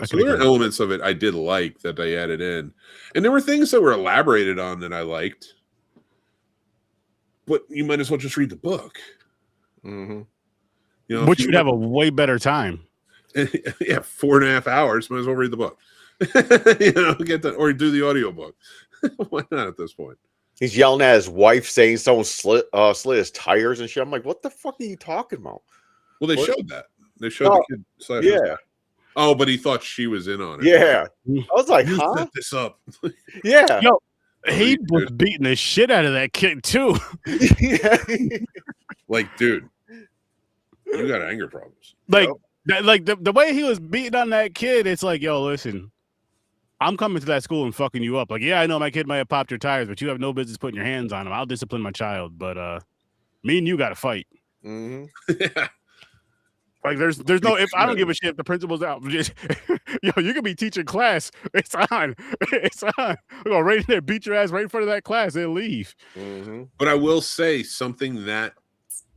So there were elements of it I did like that they added in, and there were things that were elaborated on that I liked. But you might as well just read the book. Which you'd have a way better time. Yeah, 4.5 hours. Might as well read the book. Get that or do the audiobook. Why not at this point? He's yelling at his wife, saying someone slid his tires and shit. I'm like, what the fuck are you talking about? Well, they showed that. They showed the kid. Yeah. Oh, but he thought she was in on it. Yeah. I was like, you huh? set this up. Yeah. Yo, he was beating the shit out of that kid too. Yeah. Like, dude, you got anger problems. Like, the way he was beating on that kid, it's like, yo, listen, I'm coming to that school and fucking you up. Like, yeah, I know my kid might have popped your tires, but you have no business putting your hands on him. I'll discipline my child, but me and you got to fight. Yeah. Like there's no if I don't give a shit if the principal's out. Just, you can be teaching class. It's on. It's on. We're gonna right in there, beat your ass right in front of that class, and leave. But I will say something that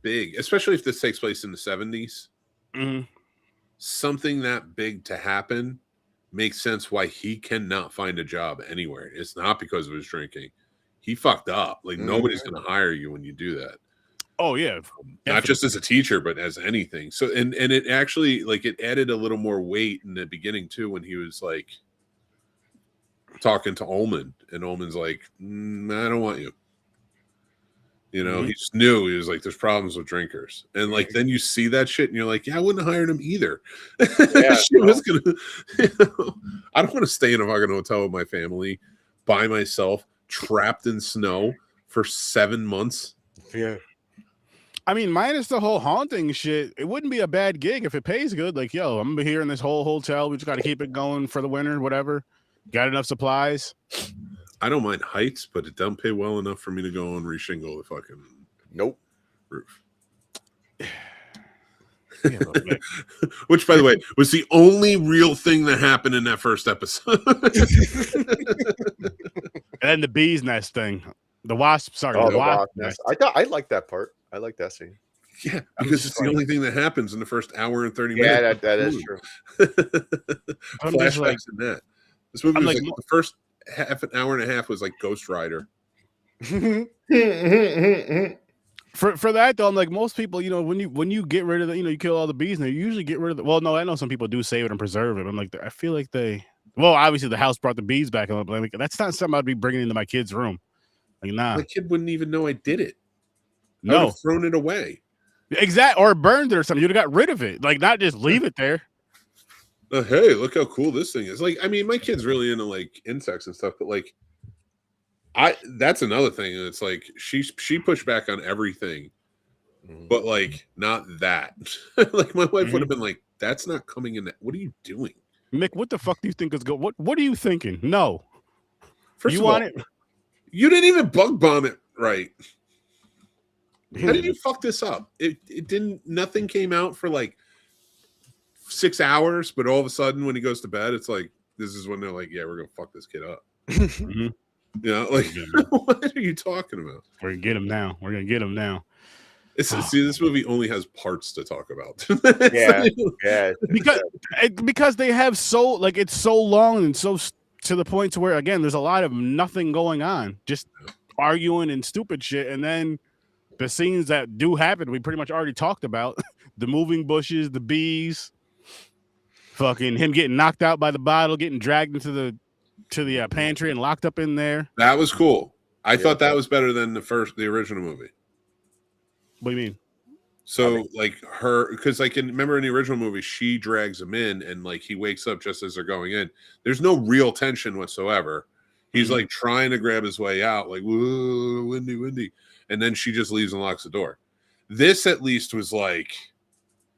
big, especially if this takes place in the 70s, something that big to happen makes sense why he cannot find a job anywhere. It's not because of his drinking. He fucked up. Like nobody's gonna hire you when you do that. Oh yeah, not just as a teacher, but as anything. So, and it actually it added a little more weight in the beginning too when he was like talking to Ullman, and Ullman's like, I don't want you. He just knew he was like, there's problems with drinkers, and like then you see that shit, and you're like, yeah, I wouldn't have hired him either. Yeah, was gonna. I don't want to stay in a fucking hotel with my family by myself, trapped in snow for 7 months. Yeah. I mean, minus the whole haunting shit, it wouldn't be a bad gig if it pays good. Like, yo, I'm gonna be here in this whole hotel. We just got to keep it going for the winter, whatever. Got enough supplies. I don't mind heights, but it doesn't pay well enough for me to go and reshingle the fucking roof. Yeah, but, like, Which, by the way, was the only real thing that happened in that first episode. and then the bee's nest thing, the wasp. Sorry, Oh, the the wasp wasp nest. nest. I like that part. I like that scene. Yeah, I'm because just it's the like- only thing that happens in the first hour and 30 Yeah, minutes. that is true. I'm just Flashbacks like- in that. This movie I'm was like, like the first half an hour and a half was like Ghost Rider. For that though, I'm like most people, you know, when you get rid of the, you know, you kill all the bees, and you usually get rid of the. Well, no, I know some people do save it and preserve it. I'm like, I feel like they. Well, obviously the house brought the bees back, but I'm like, that's not something I'd be bringing into my kid's room. Like, nah, My kid wouldn't even know I did it. I would no, have thrown it away. exact or burned it or something. You'd have got rid of it, like not just leave it there. Hey, look how cool this thing is. Like, I mean, my kid's really into like insects and stuff, but like, that's another thing. It's like she pushed back on everything, but like not that. Like my wife would have been like, "That's not coming in. What are you doing, Mick? What the fuck do you think is going? What are you thinking? No, First you of want all, it? you didn't even bug bomb it right. He How did didn't. you fuck this up? It didn't. Nothing came out for like 6 hours, but all of a sudden when he goes to bed, it's like this is when they're like, "Yeah, we're gonna fuck this kid up." Mhm. You know, like what are you talking about? We're gonna get him now. We're gonna get him now. See, this movie only has parts to talk about. Yeah. Yeah. Because they have so like it's so long and so to the point to where again there's a lot of nothing going on, just arguing and stupid shit, and then the scenes that do happen we pretty much already talked about: the moving bushes, the bees, fucking him getting knocked out by the bottle, getting dragged into the pantry and locked up in there. That was cool. I Yeah. thought that was better than the original movie. What do you mean? So like her, because like remember in the original movie, she drags him in and like he wakes up just as they're going in. There's no real tension whatsoever. He's like trying to grab his way out, like whoa, windy, and then she just leaves and locks the door. This at least was like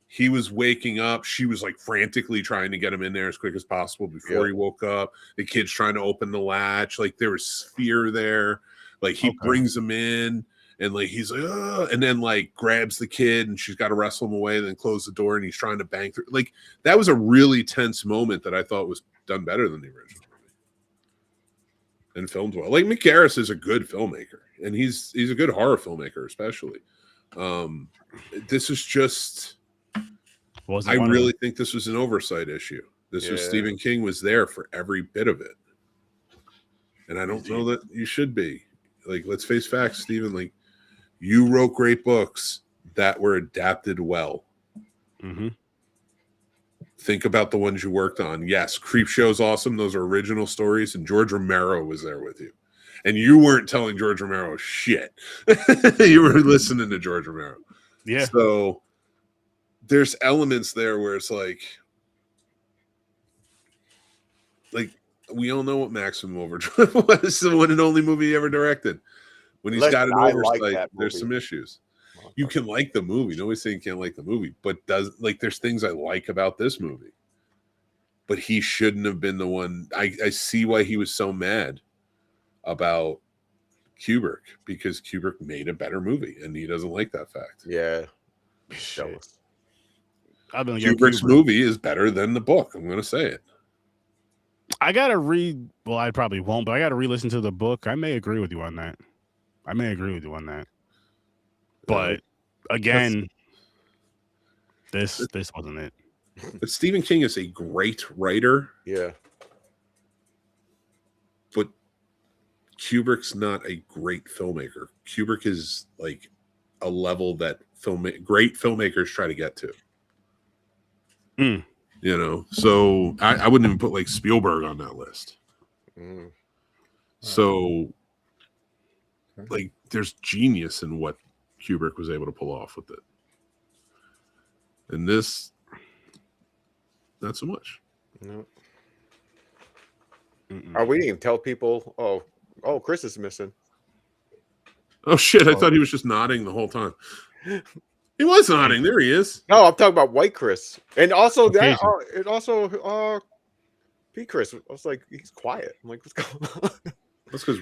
he was waking up. She was like frantically trying to get him in there as quick as possible before he woke up. The kid's trying to open the latch. Like there was fear there. Like he brings him in. And like he's like, oh, and then like grabs the kid and she's got to wrestle him away, then close the door and he's trying to bang through. Like that was a really tense moment that I thought was done better than the original movie and filmed well. Like Mick Garris is a good filmmaker and he's a good horror filmmaker, especially. This is just I really think this was an oversight issue. This was Stephen King was there for every bit of it. And I don't know that you should be. Like, let's face facts, Stephen. Like, you wrote great books that were adapted well. Mm-hmm. Think about the ones you worked on. Yes, Creepshow's awesome. Those are original stories, and George Romero was there with you. And you weren't telling George Romero shit. You were listening to George Romero. Yeah. So there's elements there where it's like we all know what Maximum Overdrive was, the one and only movie he ever directed. When he's got an oversight, there's some issues. You can like the movie. Nobody's saying you can't like the movie, but there's things I like about this movie. But he shouldn't have been the one. I see why he was so mad about Kubrick, because Kubrick made a better movie, and he doesn't like that fact. Yeah. Shit. Kubrick's movie is better than the book. I'm going to say it. I gotta read. Well, I probably won't, but I gotta re-listen to the book. I may agree with you on that. But again, this wasn't it. But Stephen King is a great writer. Yeah. But Kubrick's not a great filmmaker. Kubrick is like a level that great filmmakers try to get to. Mm. You know, so I wouldn't even put like Spielberg on that list. Mm. So, like, there's genius in what Kubrick was able to pull off with it. And this, not so much. No. We didn't even tell people, oh, Chris is missing. Oh, shit. I thought he was just nodding the whole time. He was nodding. There he is. No, I'm talking about White Chris. And also that, it also, P. Chris. I was like, he's quiet. I'm like, what's going on? That's because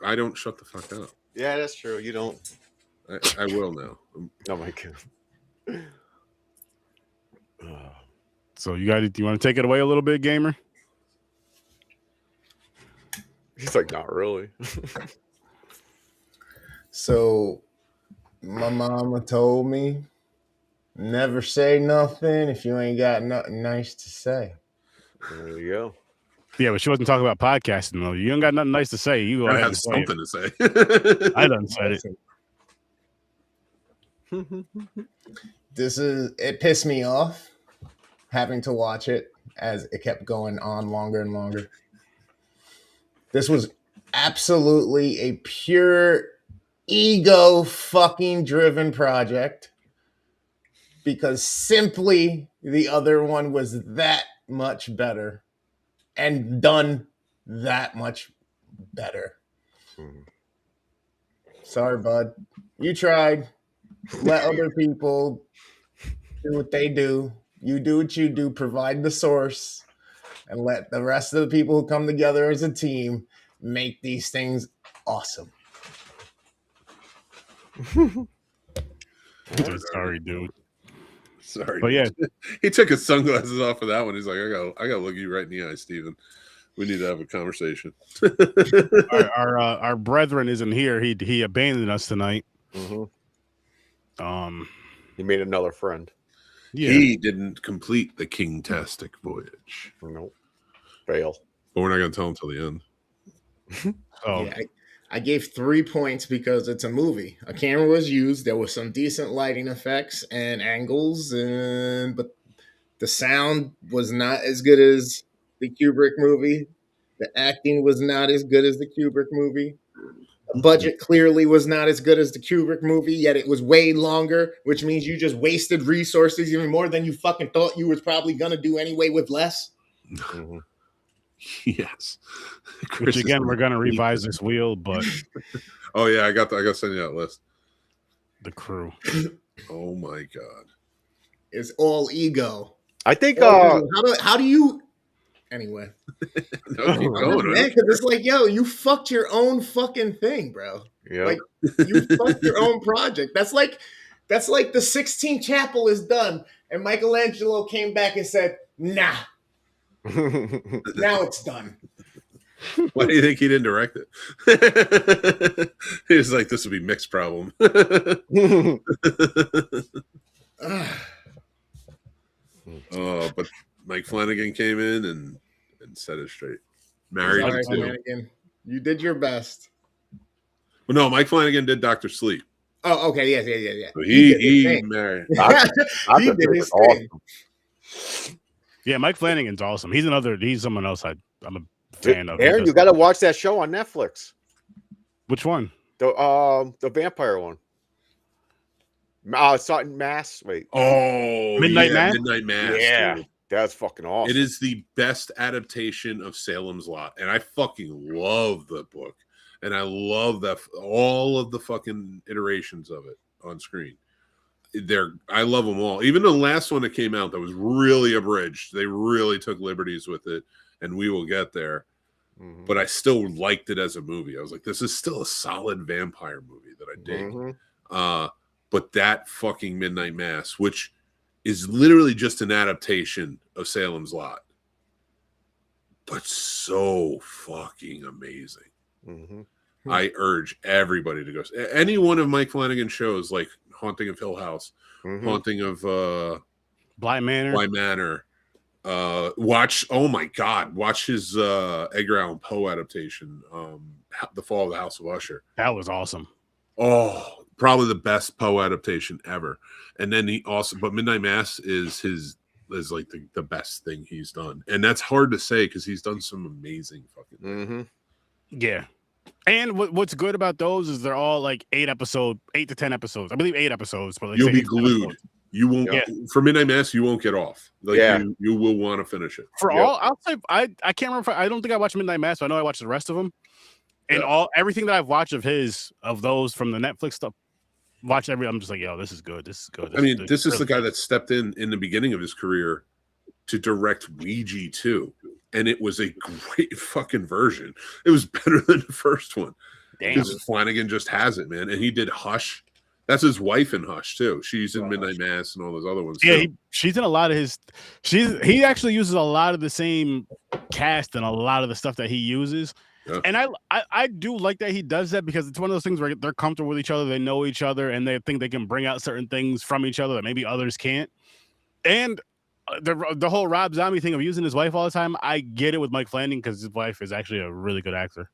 I don't shut the fuck up. Yeah, that's true. You don't. I will now. Oh my God. So you want to take it away a little bit, gamer? He's like, not really. So my mama told me, never say nothing if you ain't got nothing nice to say. There you go. Yeah, but she wasn't talking about podcasting though. You don't got nothing nice to say. You go I ahead have and say something it. to say. I done said it. It pissed me off having to watch it as it kept going on longer and longer. This was absolutely a pure ego fucking driven project because simply the other one was that much better and done that much better. Sorry, bud. You tried. Let other people do what they do. You do what you do. Provide the source and let the rest of the people who come together as a team make these things awesome. Sorry, dude. Sorry, But yeah, he took his sunglasses off for that one. He's like, I gotta look you right in the eye, Steven. We need to have a conversation. our brethren isn't here. He abandoned us tonight. Mm-hmm. He made another friend. Yeah. He didn't complete the King-tastic voyage. Nope. Fail. But we're not gonna tell him till the end. Oh. Yeah, I gave 3 points because it's a movie. A camera was used. There was some decent lighting effects and angles, but the sound was not as good as the Kubrick movie. The acting was not as good as the Kubrick movie. The budget clearly was not as good as the Kubrick movie, yet it was way longer, which means you just wasted resources even more than you fucking thought you was probably going to do anyway with less. Mm-hmm. Yes. Which again, we're gonna revise this wheel, but oh yeah, I got to send you that list. The crew. Oh my god. It's all ego. I think how do you anyway? No, keep going, man, because it's like, yo, you fucked your own fucking thing, bro. Yeah. Like you fucked your own project. That's like the Sistine Chapel is done, and Michelangelo came back and said, nah. Now it's done. Why do you think he didn't direct it? He was like, this would be Mick's problem. But Mike Flanagan came in and set it straight. Married Sorry, to Flanagan. You did your best. Well, no, Mike Flanagan did Dr. Sleep. Oh, okay, yeah. So he married. He did his thing. Yeah, Mike Flanagan's awesome. He's someone else I'm a fan of. Aaron, you got to watch that show on Netflix. Which one? The vampire one. Mass. Wait. Oh, Midnight Mass? Midnight Mass. Yeah. Dude. That's fucking awesome. It is the best adaptation of Salem's Lot. And I fucking love the book. And I love that all of the fucking iterations of it on screen. I love them all. Even the last one that came out that was really abridged. They really took liberties with it, and we will get there. Mm-hmm. But I still liked it as a movie. I was like, this is still a solid vampire movie that I dig. Mm-hmm. But that fucking Midnight Mass, which is literally just an adaptation of Salem's Lot, but so fucking amazing. Mm-hmm. I urge everybody to go. Any one of Mike Flanagan's shows, like Haunting of Hill House, mm-hmm. Haunting of Bly Manor. Watch. Oh my God! Watch his Edgar Allan Poe adaptation, The Fall of the House of Usher. That was awesome. Oh, probably the best Poe adaptation ever. And then but Midnight Mass is like the best thing he's done, and that's hard to say because he's done some amazing fucking things. Mm-hmm. Yeah. And what's good about those is they're all like 8 to 10 episosodes. I believe 8 episodes. But you'll be glued. You won't for Midnight Mass. You won't get off. Like you will want to finish it. I'll say I can't remember. I don't think I watched Midnight Mass, but I know I watched the rest of them. And everything that I've watched of those from the Netflix stuff, I'm just like, yo, this is good. This is good. This is the guy that stepped in the beginning of his career to direct Ouija 2. And it was a great fucking version. It was better than the first one. Damn. Flanagan just has it, man. And he did Hush, That's his wife in Hush too. She's in Midnight Mass and all those other ones. Yeah, too. she's in a lot of his. He actually uses a lot of the same cast and a lot of the stuff that he uses. Yeah. And I do like that he does that, because it's one of those things where they're comfortable with each other, they know each other, and they think they can bring out certain things from each other that maybe others can't. And the whole Rob Zombie thing of using his wife all the time, I get it with Mike Flanagan, because his wife is actually a really good actor.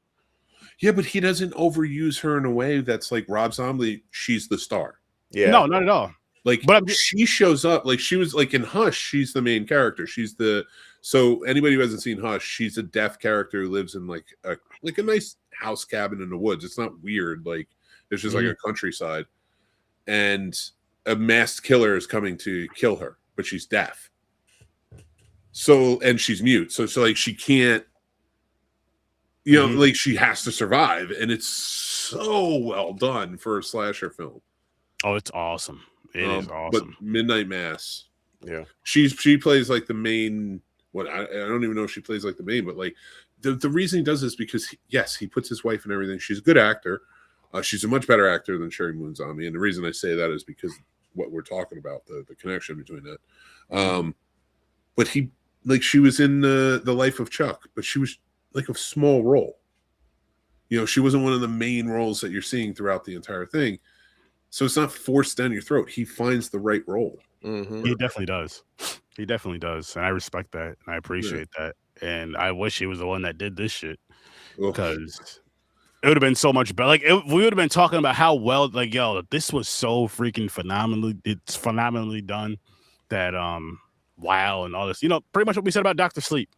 Yeah, but he doesn't overuse her in a way that's like Rob Zombie. She's the star. Yeah, no, not at all. Like, but she shows up, like she was like in Hush. She's the main character. So anybody who hasn't seen Hush, she's a deaf character who lives in like a nice house cabin in the woods. It's not weird. Like it's just like a countryside, and a masked killer is coming to kill her, but she's deaf. So, and she's mute. So like she can't. Like she has to survive, and it's so well done for a slasher film. Oh, it's awesome. It is awesome. But Midnight Mass, yeah, she plays like the main. I don't even know if she plays like the main, but like the reason he does this because he puts his wife in everything. She's a good actor. She's a much better actor than Sherry Moon Zombie, and the reason I say that is because what we're talking about, the connection between that. But she was in the Life of Chuck, but she was like a small role. She wasn't one of the main roles that you're seeing throughout the entire thing. So it's not forced down your throat. He finds the right role. Mm-hmm. He definitely does. He definitely does. And I respect that. And I appreciate that. And I wish he was the one that did this shit. Because it would have been so much better. Like we would have been talking about how well, like, this was so freaking phenomenally done that wow, and all this. Pretty much what we said about Dr. Sleep.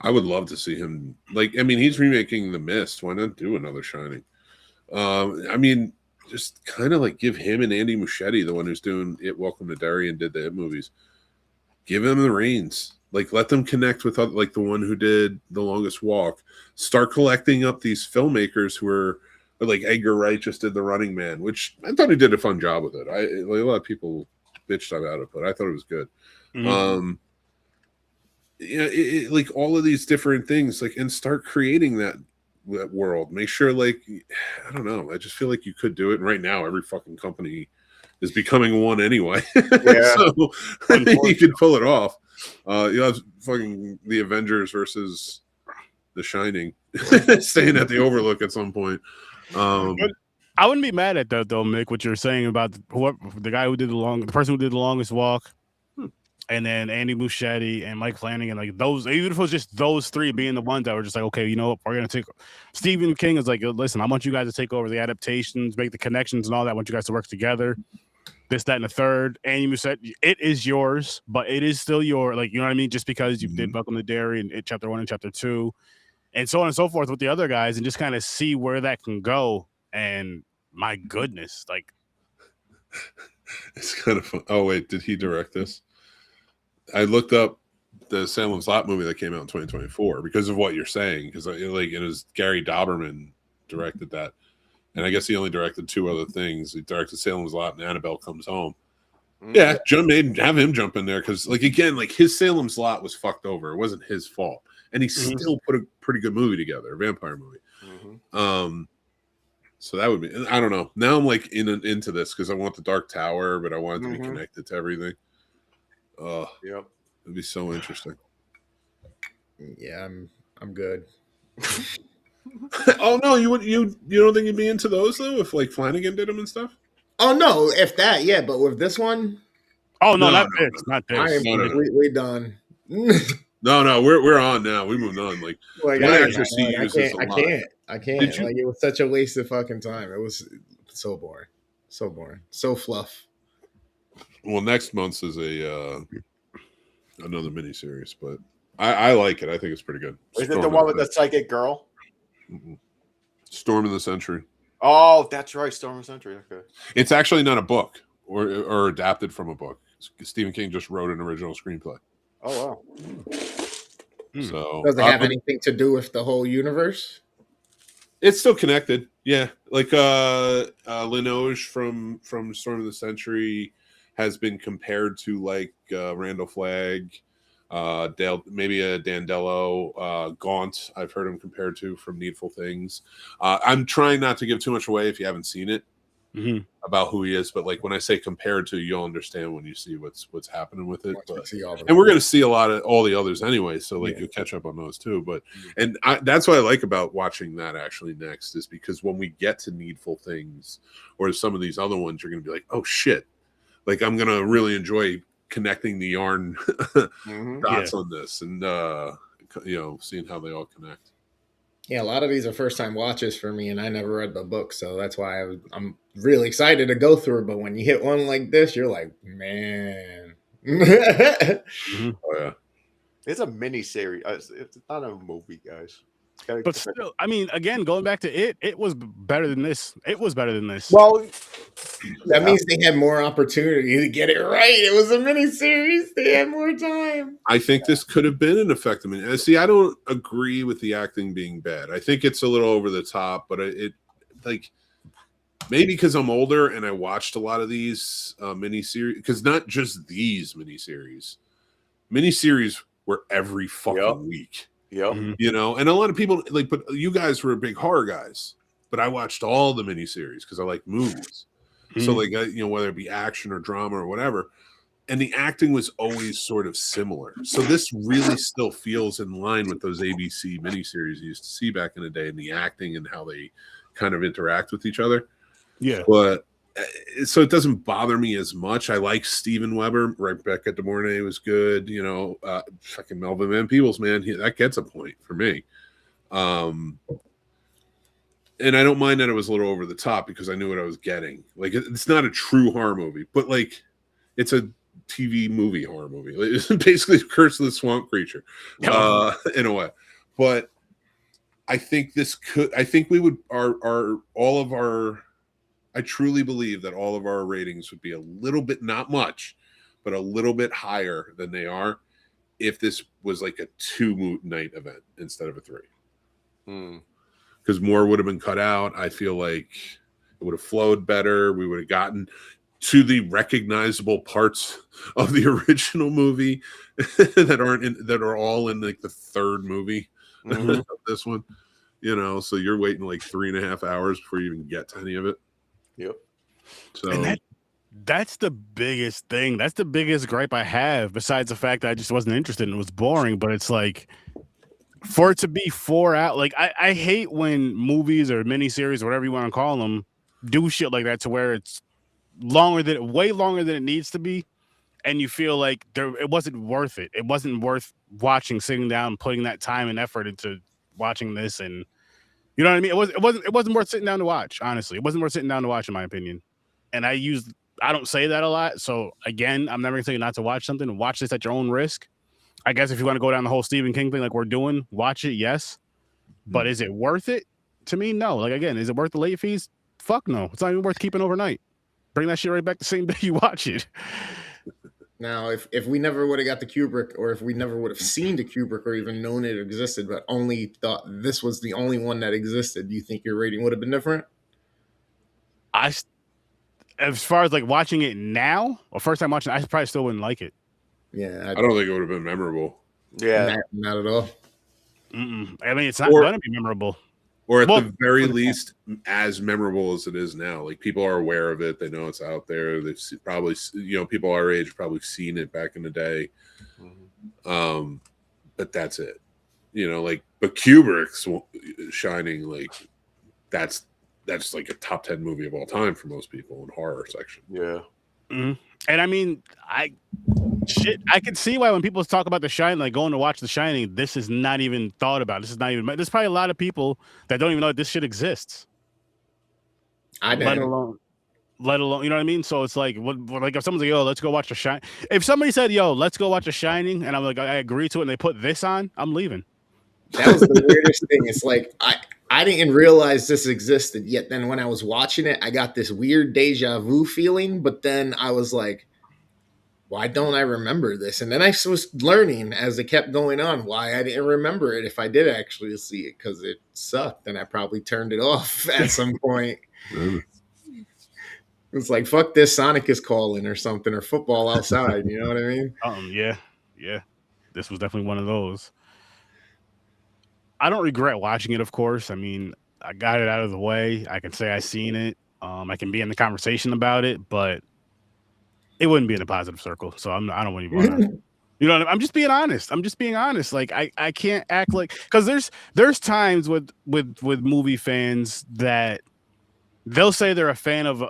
I would love to see him. He's remaking The Mist. Why not do another Shining? Just kind of like give him and Andy Muschietti, the one who's doing It, Welcome to Derry, and did the It movies. Give them the reins. Like, let them connect with like the one who did The Longest Walk. Start collecting up these filmmakers who are like Edgar Wright just did The Running Man, which I thought he did a fun job with it. A lot of people bitched about it, but I thought it was good. Mm-hmm. Like all of these different things, like, and start creating that world. Make sure, like, I don't know, I just feel like you could do it. And right now every fucking company is becoming one anyway. Yeah. So you could pull it off. You have fucking the Avengers versus the Shining staying at the Overlook at some point. I wouldn't be mad at that though, Mick, what you're saying about the guy who did the person who did The Longest Walk. And then Andy Muschietti and Mike Flanagan, like those, even if it was just those three being the ones that were just like, okay, we're going to take. Stephen King is like, listen, I want you guys to take over the adaptations, make the connections and all that. I want you guys to work together. This, that, and the third. Andy Muschietti, it is yours, but it is still your, like, you know what I mean? Just because you did Welcome to Derry and Chapter 1 and Chapter 2, and so on and so forth with the other guys, and just kind of see where that can go. And my goodness, like, it's kind of fun. Oh, wait, did he direct this? I looked up the Salem's Lot movie that came out in 2024 because of what you're saying. Because it was Gary Doberman directed that, and I guess he only directed two other things. He directed Salem's Lot and Annabelle Comes Home. Yeah, have him jump in there because, like, again, like his Salem's Lot was fucked over. It wasn't his fault, and he still put a pretty good movie together, a vampire movie. Mm-hmm. So that would be. I don't know. Now I'm like into this because I want the Dark Tower, but I want it to be connected to everything. Yep, it'd be so interesting. Yeah, I'm good. Oh no, you don't think you'd be into those though if like Flanagan did them and stuff? Oh no, if that, yeah, but with this one, not this. I am completely done. No, we're on now. We moved on. Like I can't. Like, it was such a waste of fucking time. It was so boring, so fluff. Well, next month's is another miniseries, but I like it. I think it's pretty good. Is it the one with the psychic girl? Mm-mm. Storm of the Century. Oh, that's right, Storm of the Century. Okay. It's actually not a book or adapted from a book. Stephen King just wrote an original screenplay. Oh wow. So does it have anything to do with the whole universe? It's still connected. Yeah, like Linoge from Storm of the Century has been compared to like Randall Flagg, maybe a Dandello, Gaunt. I've heard him compared to from Needful Things. I'm trying not to give too much away if you haven't seen it, about who he is. But like when I say compared to, you'll understand when you see what's happening with it. But, and we're going to see a lot of all the others anyway, so like you'll catch up on those too. But and that's what I like about watching that actually next, is because when we get to Needful Things or some of these other ones, you're going to be like, oh shit, like I'm going to really enjoy connecting the yarn dots on this, and seeing how they all connect. Yeah, a lot of these are first time watches for me, and I never read the book, so that's why I'm really excited to go through it. But when you hit one like this, you're like, man. Oh yeah, it's a mini series. It's not a movie, guys. But still, I mean, again, going back to it was better than this. It was better than this. Well, that means they had more opportunity to get it right. It was a miniseries. They had more time. I think this could have been an effective mini. See, I don't agree with the acting being bad. I think it's a little over the top, but it like maybe because I'm older and I watched a lot of these miniseries, because not just these miniseries were every fucking week. Yep. And a lot of people like, but you guys were big horror guys, but I watched all the miniseries because I like movies. So like, whether it be action or drama or whatever, and the acting was always sort of similar. So this really still feels in line with those ABC miniseries you used to see back in the day, and the acting and how they kind of interact with each other. Yeah. But so it doesn't bother me as much. I like Steven Weber. Rebecca De Mornay was good. Fucking Melvin Van Peebles, man, that gets a point for me. And I don't mind that it was a little over the top because I knew what I was getting. Like, it's not a true horror movie, but like, it's a TV movie horror movie. It's basically Curse of the Swamp Creature, in a way. But I think we would I truly believe that all of our ratings would be a little bit, not much, but a little bit higher than they are if this was like a 2-night event instead of a 3. Because more would have been cut out. I feel like it would have flowed better. We would have gotten to the recognizable parts of the original movie that are all in like the third movie of this one. So you're waiting like 3.5 hours before you even get to any of it. Yep. So and that's the biggest thing. That's the biggest gripe I have, besides the fact that I just wasn't interested and it was boring. But it's like, for it to be 4 out, like I hate when movies or miniseries or whatever you want to call them do shit like that, to where it's way longer than it needs to be, and you feel like it wasn't worth it. It wasn't worth watching, sitting down, putting that time and effort into watching this, and you know what I mean. It wasn't worth sitting down to watch. Honestly, it wasn't worth sitting down to watch, in my opinion. And I don't say that a lot, so again, I'm never gonna tell you not to watch something. Watch this at your own risk. I guess if you want to go down the whole Stephen King thing like we're doing, watch it, yes. But is it worth it? To me, no. Like, again, is it worth the late fees? Fuck no. It's not even worth keeping overnight. Bring that shit right back the same day you watch it. Now, if we never would have got the Kubrick, or if we never would have seen the Kubrick or even known it existed, but only thought this was the only one that existed, do you think your rating would have been different? As far as like watching it now, or first time watching it, I probably still wouldn't like it. Yeah, I don't think it would have been memorable. Yeah, not at all. I mean, it's not going to be memorable. Or at the very least, as memorable as it is now. Like, people are aware of it. They know it's out there. They've probably, people our age have probably seen it back in the day. But that's it. But Kubrick's Shining, like, that's like a top 10 movie of all time for most people in horror section. Yeah. And I mean, I can see why when people talk about The Shining, like going to watch The Shining, this is not even thought about. There's probably a lot of people that don't even know that this shit exists. I didn't. Let alone, you know what I mean? So it's like, like if someone's like, yo, let's go watch The Shining. If somebody said, yo, let's go watch The Shining, and I'm like, I agree to it, and they put this on, I'm leaving. That was the weirdest thing. It's like, I didn't realize this existed, yet then when I was watching it, I got this weird deja vu feeling, but then I was like, why don't I remember this? And then I was learning as it kept going on why I didn't remember it if I did actually see it, because it sucked and I probably turned it off at some point. It's like, fuck this, Sonic is calling or something, or football outside, you know what I mean? Yeah. This was definitely one of those. I don't regret watching it, of course. I mean, I got it out of the way. I can say I seen it. I can be in the conversation about it, but it wouldn't be in a positive circle. So I don't even want to. You know, I'm just being honest. I'm just being honest. Like I can't act like, because there's times with movie fans that they'll say they're a fan of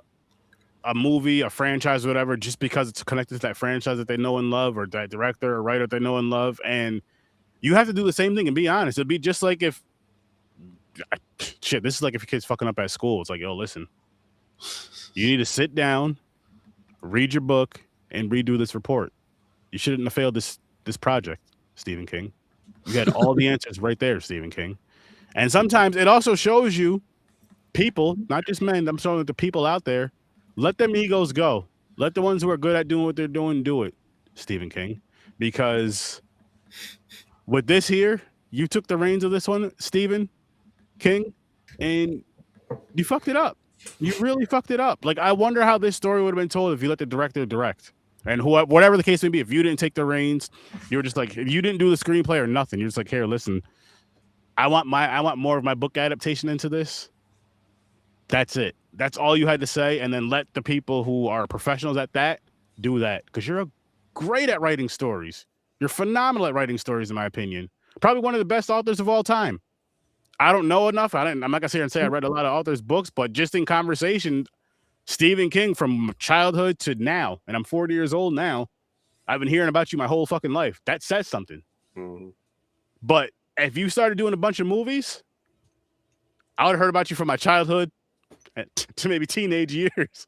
a movie, a franchise, or whatever, just because it's connected to that franchise that they know and love, or that director or writer they know and love. And you have to do the same thing and be honest. It'd be just like if shit, this is like if your kid's fucking up at school. It's like, yo, listen, you need to sit down, read your book, and redo this report. You shouldn't have failed this project, Stephen King. You had all the answers right there, Stephen King. And sometimes it also shows you people, not just men, I'm showing the people out there, let them egos go. Let the ones who are good at doing what they're doing do it, Stephen King. Because with this here, you took the reins of this one, Stephen King, and you fucked it up. You really fucked it up. Like, I wonder how this story would have been told if you let the director direct. And whatever the case may be, if you didn't take the reins, you were just like, if you didn't do the screenplay or nothing, you're just like, here, listen, I want more of my book adaptation into this. That's it. That's all you had to say. And then let the people who are professionals at that do that. Because you're great at writing stories. You're phenomenal at writing stories, in my opinion. Probably one of the best authors of all time. I don't know enough. I'm not gonna sit here and say I read a lot of authors' books, but just in conversation, Stephen King from childhood to now, and I'm 40 years old now, I've been hearing about you my whole fucking life. That says something. Mm-hmm. But if you started doing a bunch of movies, I would have heard about you from my childhood to maybe teenage years.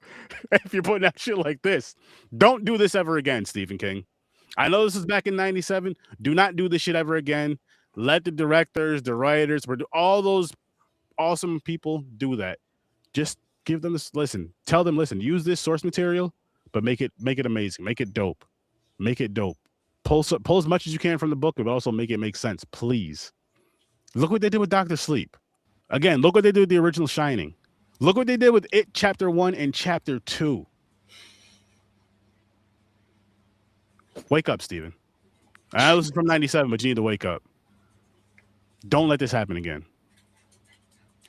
If you're putting out shit like this, don't do this ever again, Stephen King. I know this is back in 97. Do not do this shit ever again. Let the directors, the writers, all those awesome people do that. Just give them this. Listen, tell them, listen, use this source material, but make it amazing. Make it dope. Make it dope. Pull as much as you can from the book, but also make it make sense, please. Look what they did with Dr. Sleep. Again, look what they did with the original Shining. Look what they did with It Chapter 1 and Chapter 2. Wake up, Steven. I know this is from 97, but you need to wake up. Don't let this happen again.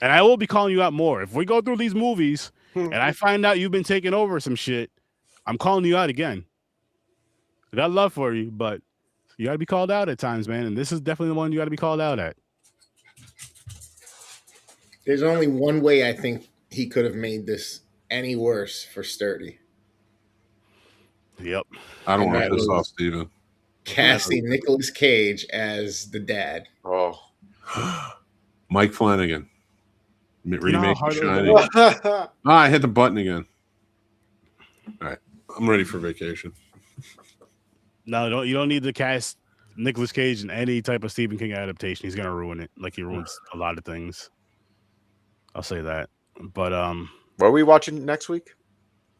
And I will be calling you out more. If we go through these movies and I find out you've been taking over some shit, I'm calling you out again. I got love for you, but you got to be called out at times, man. And this is definitely the one you got to be called out at. There's only one way I think he could have made this any worse for Sturdy. Yep. I don't want to piss off Steven. Casting Nicolas Cage as the dad. Oh. Mike Flanagan. Remake Shining. I hit the button again. All right. I'm ready for vacation. No, you don't need to cast Nicolas Cage in any type of Stephen King adaptation. He's gonna ruin it, like he ruins a lot of things. I'll say that. But what are we watching next week?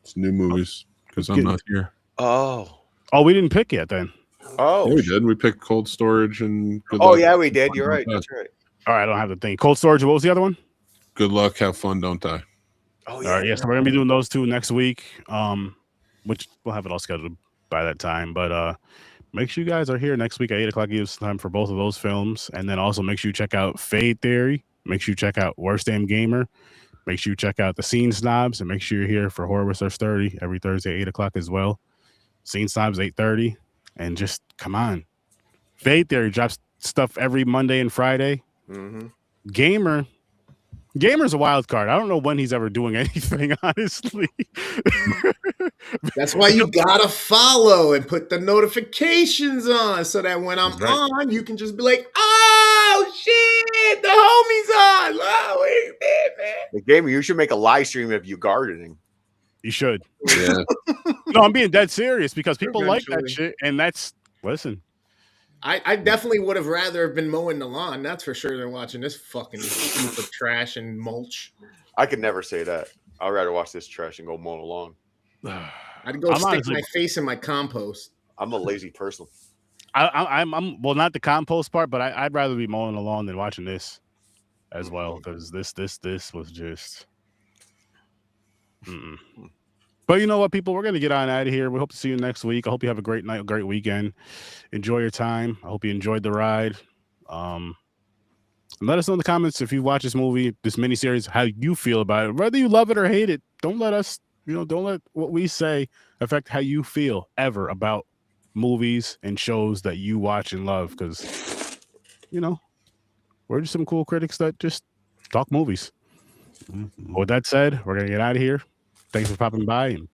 It's new movies because I'm not here. Oh, we didn't pick yet then. Oh, yeah, we did. We picked Cold Storage and Good Luck. Yeah, we did. You're right. That's right. All right, I don't have the thing. Cold Storage. What was the other one? Good Luck. Have fun. Don't die. Oh yeah. All right. Yes, we're gonna be doing those two next week. Which we'll have it all scheduled by that time. But make sure you guys are here next week at 8:00. Gives time for both of those films, and then also make sure you check out Fade Theory. Make sure you check out Worst Damn Gamer. Make sure you check out the Scene Snobs, and make sure you're here for Horror with Sir Sturdy every Thursday at 8:00 as well. Scene Snobs 8:30, and just come on. Fade Theory drops stuff every Monday and Friday. Mm-hmm. Gamer's a wild card. I don't know when he's ever doing anything, honestly. That's why you gotta follow and put the notifications on so that when I'm on, you can just be like, "Oh shit, the homie's on!" Oh, wait a minute, man. The Gamer, you should make a live stream of you gardening. You should. Yeah. No, I'm being dead serious because people like that shit, and listen. I definitely would have rather have been mowing the lawn, that's for sure, than watching this fucking heap of trash and mulch. I could never say that. I'd rather watch this trash and go mow the lawn. I'd go stick my face in my compost. I'm a lazy person. I'm well, not the compost part, but I'd rather be mowing the lawn than watching this as well, because this was just. Mm-mm. But you know what, people? We're going to get on out of here. We hope to see you next week. I hope you have a great night, great weekend. Enjoy your time. I hope you enjoyed the ride. And let us know in the comments if you watch this movie, this miniseries, how you feel about it. Whether you love it or hate it, don't let us, don't let what we say affect how you feel ever about movies and shows that you watch and love. Because, we're just some cool critics that just talk movies. With that said, we're going to get out of here. Thanks for popping by, and